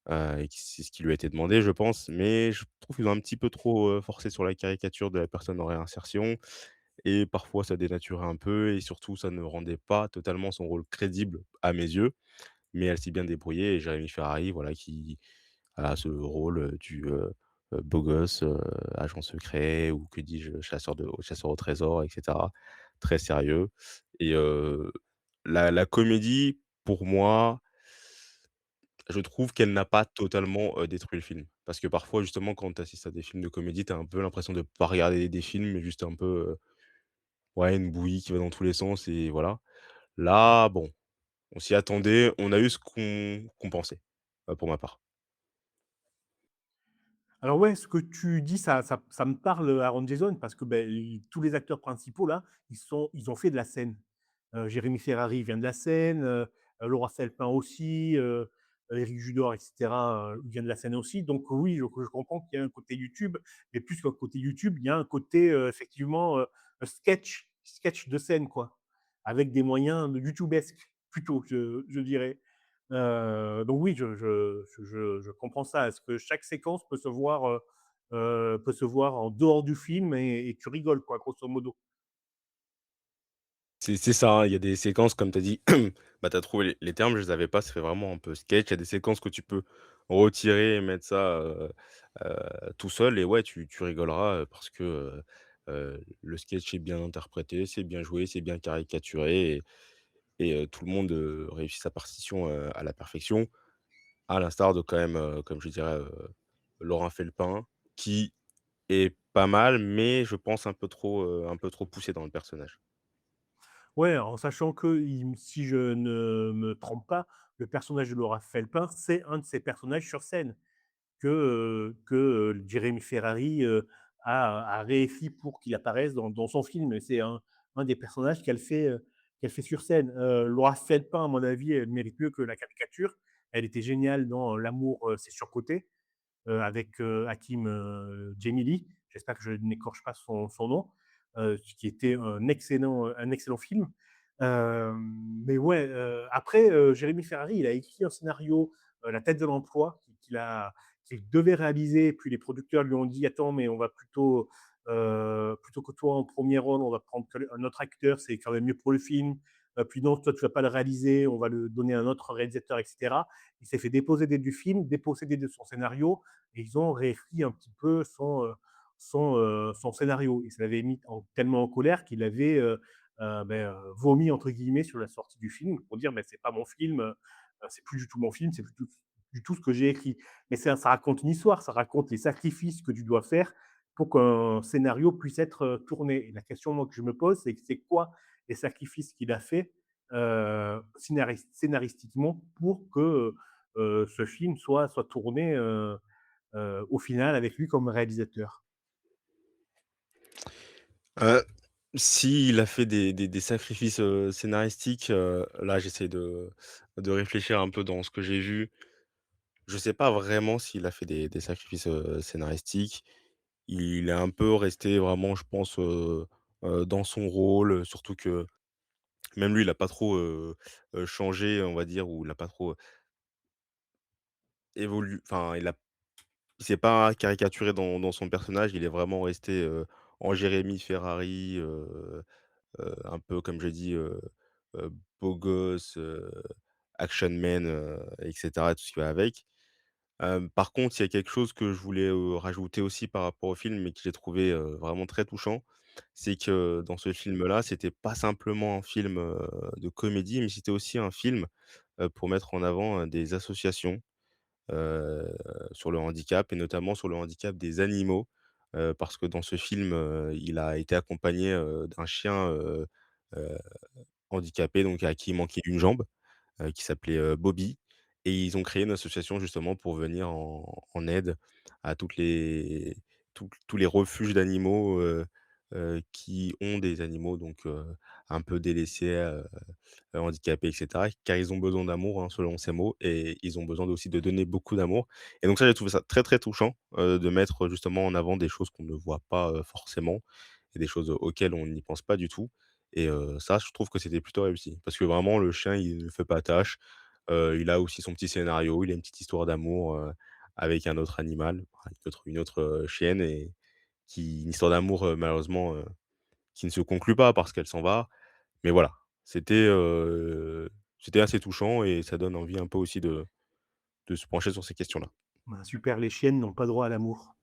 et que c'est ce qui lui a été demandé, je pense, mais je trouve qu'ils ont un petit peu trop, forcé sur la caricature de la personne en réinsertion et parfois ça dénaturait un peu et surtout ça ne rendait pas totalement son rôle crédible à mes yeux. Mais elle s'est bien débrouillée et Jérémy Ferrari, voilà, qui a ce rôle, beau gosse, agent secret ou que dis-je, chasseur au trésor et cetera. Très sérieux et la comédie, pour moi, je trouve qu'elle n'a pas totalement, détruit le film. Parce que parfois, justement, quand tu assistes à des films de comédie, tu as un peu l'impression de pas regarder des films, mais juste un peu, ouais, une bouillie qui va dans tous les sens et voilà. Là, bon, on s'y attendait, on a eu ce qu'on pensait, pour ma part. Alors ouais, ce que tu dis, ça me parle, Aaron Jason, parce que, beh, tous les acteurs principaux là, ils ont fait de la scène. Jérémy Ferrari vient de la scène, Laura Felpin aussi, Éric Judor et cetera, vient de la scène aussi. Donc oui, je comprends qu'il y a un côté YouTube, mais plus qu'un côté YouTube, il y a un côté, effectivement, sketch de scène quoi, avec des moyens de youtubesques plutôt, je dirais. Donc oui, je comprends ça. Est-ce que chaque séquence peut se voir en dehors du film et tu rigoles quoi, grosso modo? C'est ça, hein, il y a des séquences comme tu as dit, bah, tu as trouvé les termes, je les avais pas, ça fait vraiment un peu sketch. Il y a des séquences que tu peux retirer et mettre ça, tout seul et ouais, tu rigoleras, parce que, le sketch est bien interprété, c'est bien joué, c'est bien caricaturé et tout le monde, réussit sa partition, à la perfection. À l'instar de quand même, comme je dirais, Laurent Felpin, qui est pas mal, mais je pense un peu trop poussé dans le personnage. Ouais, en sachant que si je ne me trompe pas, le personnage de Laura Felpin, c'est un de ses personnages sur scène que Jérémy Ferrari, a réécrit pour qu'il apparaisse dans son film et c'est un des personnages qu'elle fait sur scène. Laura Felpin, à mon avis, elle mérite mieux que la caricature. Elle était géniale dans L'amour, c'est surcoté. Avec Hakim Djemili, j'espère que je n'écorche pas son nom, qui était un excellent film. Mais ouais, après, Jérémy Ferrari, il a écrit un scénario, La tête de l'emploi, qu'il devait réaliser, puis les producteurs lui ont dit attends, mais on va plutôt que toi en premier rôle, on va prendre un autre acteur, c'est quand même mieux pour le film. Puis non, toi, tu vas pas le réaliser, on va le donner à un autre réalisateur, etc. Il s'est fait déposséder du film, déposséder de son scénario, et ils ont réécrit un petit peu son scénario. Et ça l'avait mis tellement en colère qu'il avait vomi entre guillemets sur la sortie du film pour dire mais c'est pas mon film, c'est plus du tout mon film, c'est plus du tout ce que j'ai écrit. Mais ça raconte une histoire, ça raconte les sacrifices que tu dois faire pour qu'un scénario puisse être tourné. Et la question moi, que je me pose, c'est quoi les sacrifices qu'il a fait scénaristiquement pour que ce film soit tourné au final avec lui comme réalisateur. Heu, S'il a fait des sacrifices, scénaristiques, là j'essaie de réfléchir un peu dans ce que j'ai vu. Je sais pas vraiment s'il a fait des sacrifices, scénaristiques. Il est un peu resté vraiment, je pense, dans son rôle, surtout que même lui, il a pas trop, changé, on va dire, ou il a pas trop enfin, il s'est pas caricaturé dans son personnage. Il est vraiment resté, en Jérémy Ferrari, un peu comme j'ai dit, heu, beau gosse, action man, et cetera, tout ce qui va avec. Par contre, il y a quelque chose que je voulais, rajouter aussi par rapport au film et que j'ai trouvé, vraiment très touchant. C'est que dans ce film-là, c'était pas simplement un film, de comédie, mais c'était aussi un film, pour mettre en avant, des associations, heu, sur le handicap et notamment sur le handicap des animaux. Parce que dans ce film, il a été accompagné, d'un chien, heu, handicapé, donc à qui il manquait une jambe, qui s'appelait, Bobby et ils ont créé une association justement pour venir en aide à tous les refuges d'animaux, qui ont des animaux donc un peu délaissés, handicapés et cetera, car ils ont besoin d'amour, hein, selon ces mots et ils ont besoin aussi de donner beaucoup d'amour et donc ça, j'ai trouvé ça très, très touchant, de mettre, justement en avant des choses qu'on ne voit pas, forcément et des choses auxquelles on n'y pense pas du tout et ça, je trouve que c'était plutôt réussi. Parce que vraiment le chien, il ne fait pas tâche, il a aussi son petit scénario, il a une petite histoire d'amour, avec un autre animal, enfin une autre, chienne et qui une histoire d'amour, malheureusement, qui ne se conclut pas parce qu'elle s'en va. Mais voilà, c'était, c'était assez touchant et ça donne envie un peu aussi de se pencher sur ces questions-là. Bah, super, les chiennes n'ont pas droit à l'amour.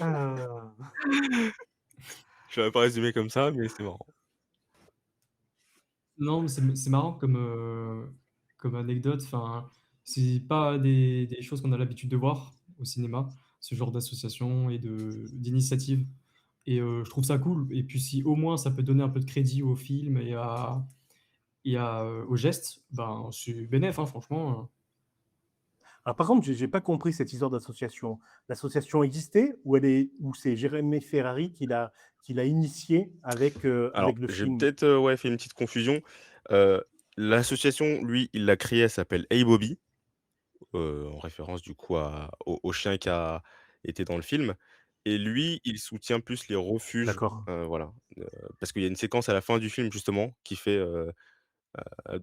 Ah. Je l'aurais pas résumé comme ça, mais c'est marrant. Non, mais c'est marrant comme anecdote, enfin, c'est pas des choses qu'on a l'habitude de voir au cinéma, ce genre d'association et d'initiative et je trouve ça cool et puis si au moins ça peut donner un peu de crédit au film aux gestes, ben, c'est bénef, hein, franchement, Alors par contre, j'ai pas compris cette histoire d'association. L'association existait ou c'est Jérémy Ferrari qui l'a initiée avec Alors, le j'ai film? peut-être, ouais, fait une petite confusion. Heu, L'association, lui, il l'a créée, elle s'appelle Hey Bobby, en référence du coup au chien qui a été dans le film et lui, il soutient plus les refuges, D'accord. voilà, parce qu'il y a une séquence à la fin du film justement qui fait,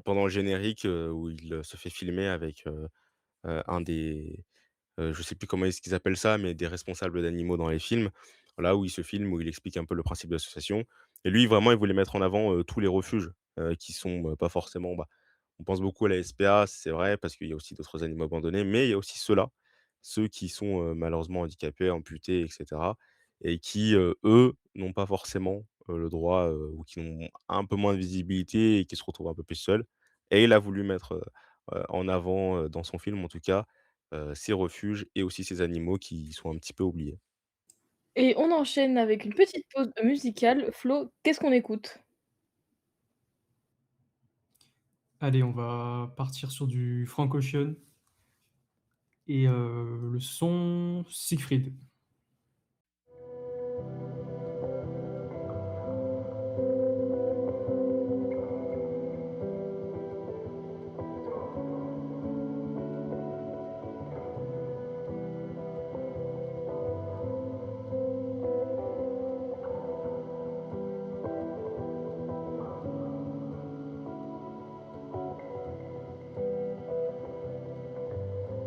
pendant le générique, où il, se fait filmer avec, un des, je sais plus comment est-ce qu'ils appellent ça, mais des responsables d'animaux dans les films. Là où il se filme, où il explique un peu le principe de l'association et lui vraiment il voulait mettre en avant, tous les refuges, qui sont, pas forcément, bah, on pense beaucoup à la SPA, c'est vrai, parce qu'il y a aussi d'autres animaux abandonnés, mais il y a aussi ceux-là, ceux qui sont, malheureusement handicapés, amputés et cetera et qui, eux, n'ont pas forcément, le droit, ou qui ont un peu moins de visibilité et qui se retrouvent un peu plus seuls et il a voulu mettre, en avant, dans son film en tout cas, ces refuges et aussi ces animaux qui sont un petit peu oubliés. Et on enchaîne avec une petite pause musicale. Flo, qu'est-ce qu'on écoute? Allez, on va partir sur du Frank Ocean et le son Siegfried.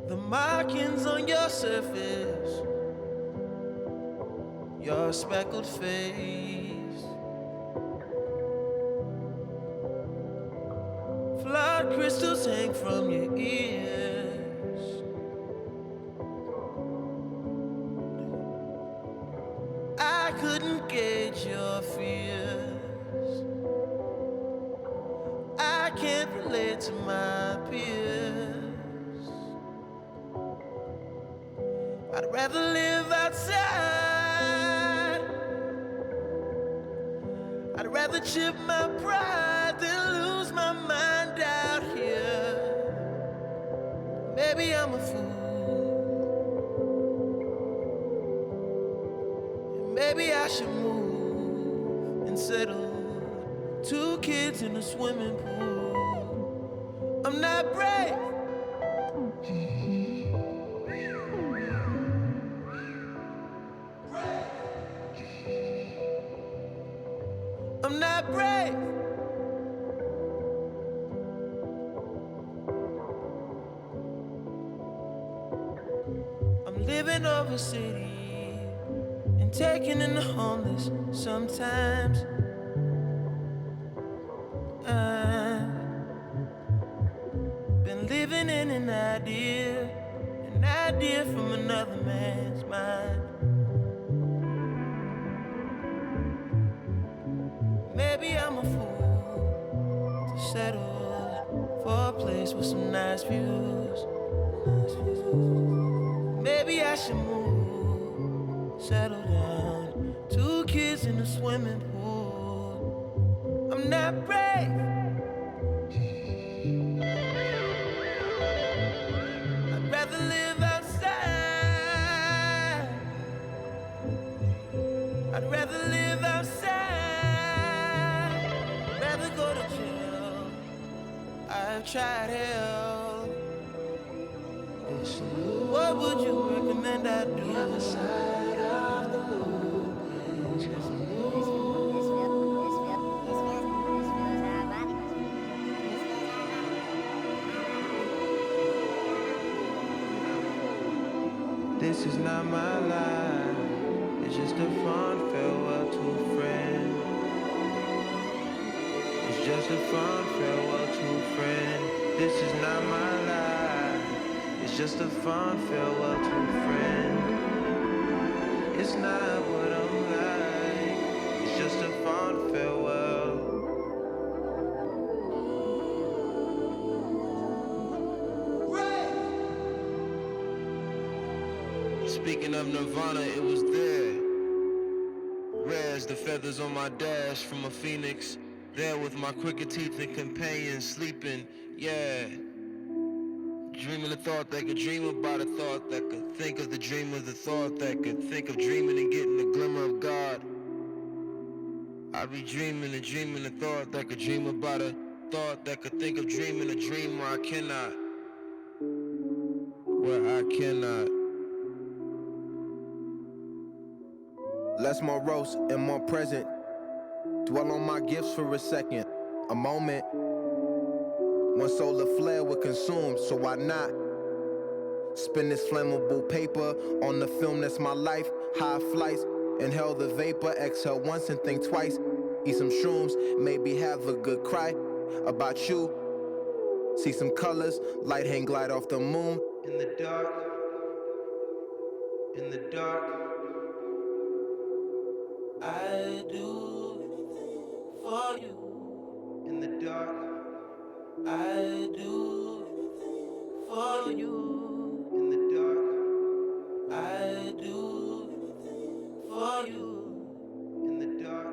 The markings on your surface, your speckled face, flood crystals hang from your ears. I couldn't gauge your fears. I can't relate to my peers. I'd rather live outside. I'd rather chip my pride than lose my mind out here. Maybe I'm a fool. Maybe I should move and settle. 2 kids in a swimming pool. I'm not brave. I'm not brave. I'm living over city and taking in the homeless sometimes. I've been living in an idea from another man's mind. Maybe I'm a fool to settle for a place with some nice views. Maybe I should move, settle down. 2 kids in a swimming pool. I'm not brave. I'd rather live outside. I'd rather live outside. Rather go to jail. I've tried hell. What would you recommend I do? The other side of the moon. This is not my life. It's just a fond farewell to a friend. It's just a fond farewell to a friend. This is not my life. It's just a fond farewell to a friend. It's not what I'm like. It's just a fond farewell. Speaking of Nirvana, it was there. Rare as the feathers on my dash from a phoenix. There with my crooked teeth and companions sleeping, yeah. Dreaming a thought that could dream about a thought that could think of the dream of the thought that could think of dreaming and getting the glimmer of God. I'd be dreaming and dreaming a thought that could dream about a thought that could think of dreaming a dream where I cannot. Where I cannot. Less morose and more present. Dwell on my gifts for a second. A moment. One solar flare would consume, so why not? Spin this flammable paper on the film that's my life. High flights, inhale the vapor, exhale once and think twice. Eat some shrooms, maybe have a good cry about you. See some colors, light hang glide off the moon. In the dark, in the dark, I do anything for you. In the dark, I do anything for you. In the dark, I do anything for you. In the dark,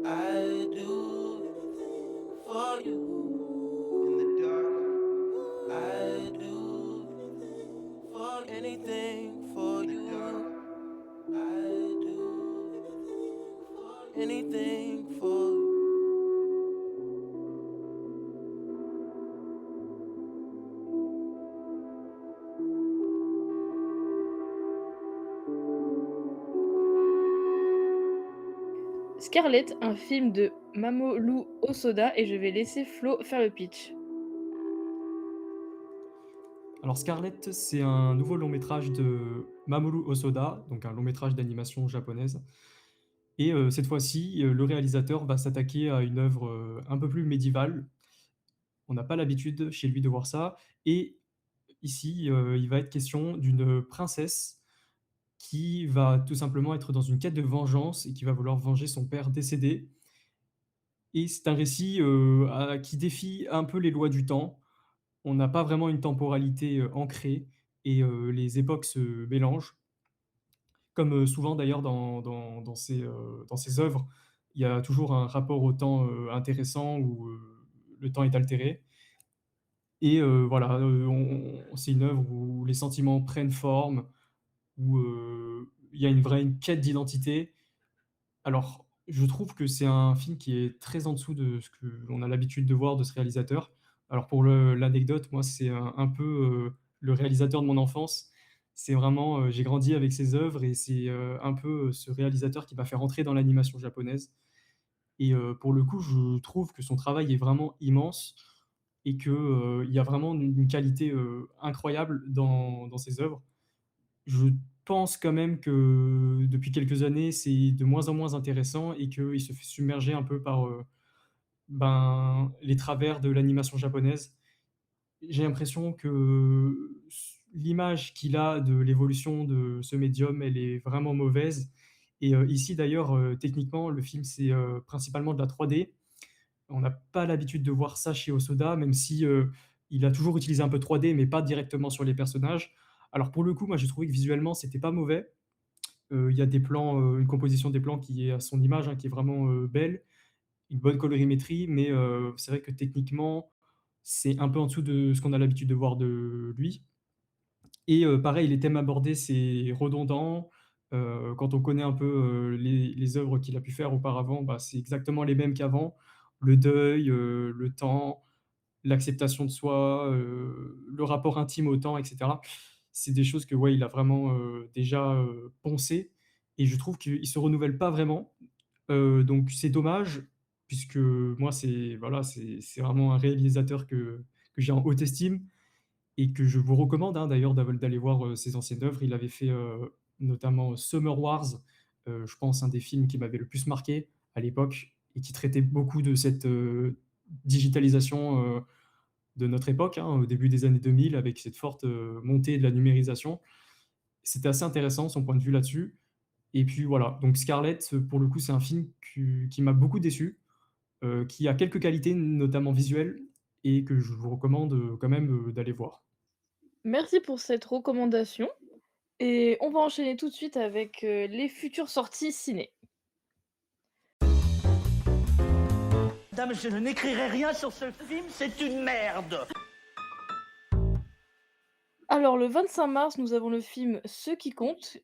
I do anything for you. In the dark, I do anything for you. I do anything for you. Scarlett, un film de Mamoru Hosoda et je vais laisser Flo faire le pitch. Alors Scarlett, c'est un nouveau long métrage de Mamoru Hosoda, donc un long métrage d'animation japonaise. Et cette fois-ci, le réalisateur va s'attaquer à une œuvre, un peu plus médiévale. On n'a pas l'habitude chez lui de voir ça et ici, il va être question d'une princesse qui va tout simplement être dans une quête de vengeance et qui va vouloir venger son père décédé. Et c'est un récit, qui défie un peu les lois du temps. On n'a pas vraiment une temporalité, ancrée et les époques se mélangent. Comme, souvent d'ailleurs dans ces œuvres, il y a toujours un rapport au temps, intéressant où, le temps est altéré et voilà, on c'est une œuvre où les sentiments prennent forme, où, il y a une quête d'identité. Alors, je trouve que c'est un film qui est très en dessous de ce que l'on a l'habitude de voir de ce réalisateur. Alors pour l'anecdote, moi, c'est un peu, le réalisateur de mon enfance. C'est vraiment, j'ai grandi avec ses œuvres et c'est, un peu, ce réalisateur qui m'a fait rentrer dans l'animation japonaise et pour le coup, je trouve que son travail est vraiment immense et que, il y a vraiment une qualité, incroyable dans ses œuvres. Je pense quand même que depuis quelques années, c'est de moins en moins intéressant et qu'il se fait submerger un peu par, ben, les travers de l'animation japonaise. J'ai l'impression que l'image qu'il a de l'évolution de ce médium, elle est vraiment mauvaise et ici d'ailleurs, techniquement, le film, c'est, principalement de la 3D. On n'a pas l'habitude de voir ça chez Hosoda, même si, il a toujours utilisé un peu 3D, mais pas directement sur les personnages. Alors pour le coup, moi j'ai trouvé que visuellement c'était pas mauvais. Il y a des plans, une composition des plans qui est à son image, hein, qui est vraiment, belle, une bonne colorimétrie, mais c'est vrai que techniquement, c'est un peu en dessous de ce qu'on a l'habitude de voir de lui et pareil, les thèmes abordés, c'est redondant. Quand on connaît un peu, les œuvres qu'il a pu faire auparavant, bah, c'est exactement les mêmes qu'avant. Le deuil, le temps, l'acceptation de soi, le rapport intime au temps et cetera. C'est des choses que, ouais, il a vraiment, déjà, poncées et je trouve qu'il se renouvelle pas vraiment. Donc c'est dommage puisque moi, c'est voilà, c'est vraiment un réalisateur que j'ai en haute estime et que je vous recommande, hein, d'ailleurs d'aller voir, ses anciennes œuvres. Il avait fait, notamment Summer Wars, je pense un des films qui m'avait le plus marqué à l'époque et qui traitait beaucoup de cette, digitalisation, de notre époque, hein, au début des années 2000 avec cette forte, montée de la numérisation. C'était assez intéressant son point de vue là-dessus et puis voilà, donc Scarlett, pour le coup, c'est un film qui m'a beaucoup déçu, qui a quelques qualités, notamment visuelles et que je vous recommande, quand même, d'aller voir. Merci pour cette recommandation et on va enchaîner tout de suite avec, les futures sorties ciné. Madame, je n'écrirai rien sur ce film, c'est une merde. Alors le 25 mars, nous avons le film Ce qui compte,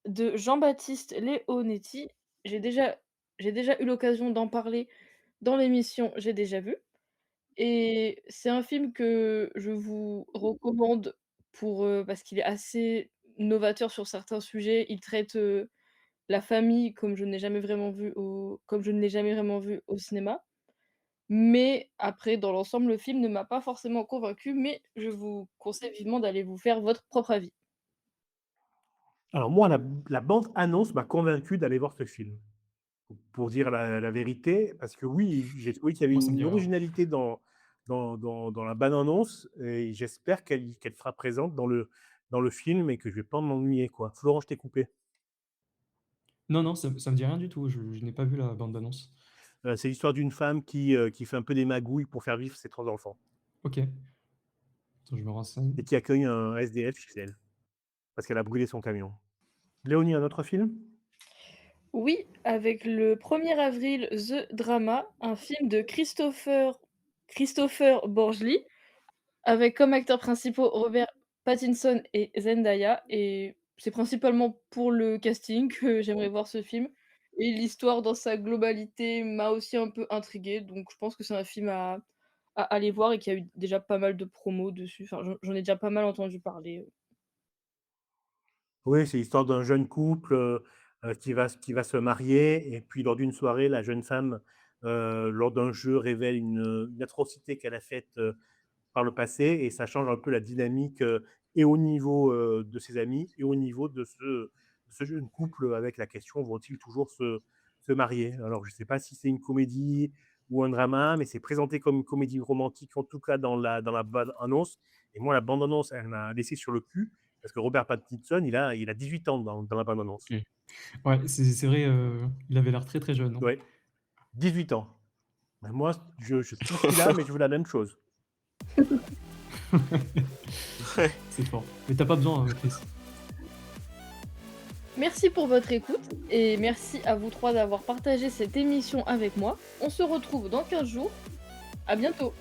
de Jean-Baptiste Leonetti. J'ai déjà eu l'occasion d'en parler dans l'émission J'ai déjà vu et c'est un film que je vous recommande parce qu'il est assez novateur sur certains sujets. Il traite, la famille comme je ne l'ai jamais vraiment vu au cinéma Mais après, dans l'ensemble, le film ne m'a pas forcément convaincue, mais je vous conseille vivement d'aller vous faire votre propre avis. Alors moi, la bande annonce m'a convaincu d'aller voir ce film. Pour dire la vérité, parce que oui, j'ai trouvé qu'il y avait Moi, ça me dit une rien. originalité dans la bande annonce et j'espère qu'elle sera présente dans le film et que je vais pas m'ennuyer, quoi. Florent, je t'ai coupé. Non, non, ça me dit rien du tout, je n'ai pas vu la bande annonce. C'est l'histoire d'une femme qui fait un peu des magouilles pour faire vivre ses 3 enfants OK. Attends, je me renseigne. et qui accueille un SDF chez elle, parce qu'elle a brûlé son camion. Léonie, un autre film? Oui, avec le 1er avril, The Drama, un film de Christopher Borgli, avec comme acteurs principaux Robert Pattinson et Zendaya et c'est principalement pour le casting que j'aimerais voir ce film et l'histoire dans sa globalité m'a aussi un peu intriguée, donc je pense que c'est un film à aller voir et qu'il y a eu déjà pas mal de promos dessus, enfin j'en ai déjà pas mal entendu parler. Oui, c'est l'histoire d'un jeune couple, qui va se marier et puis lors d'une soirée, la jeune femme, lors d'un jeu révèle une atrocité qu'elle a faite, par le passé et ça change un peu la dynamique, et au niveau, de ses amis et au niveau de ce jeune couple avec la question: «Vont-ils toujours se marier?» Alors je ne sais pas si c'est une comédie ou un drama, mais c'est présenté comme une comédie romantique, en tout cas dans la bande annonce et moi la bande annonce, elle m'a laissé sur le cul parce que Robert Pattinson, il a 18 ans dans la bande annonce. OK. Ouais, c'est vrai, il avait l'air très, très jeune, hein. Ouais, 18 ans. Ben moi, je sais plus ce qu'il a, mais je veux la même chose. Ouais. C'est fort. Mais tu as pas besoin, Chris. Merci pour votre écoute et merci à vous 3 d'avoir partagé cette émission avec moi. On se retrouve dans 15 jours. À bientôt.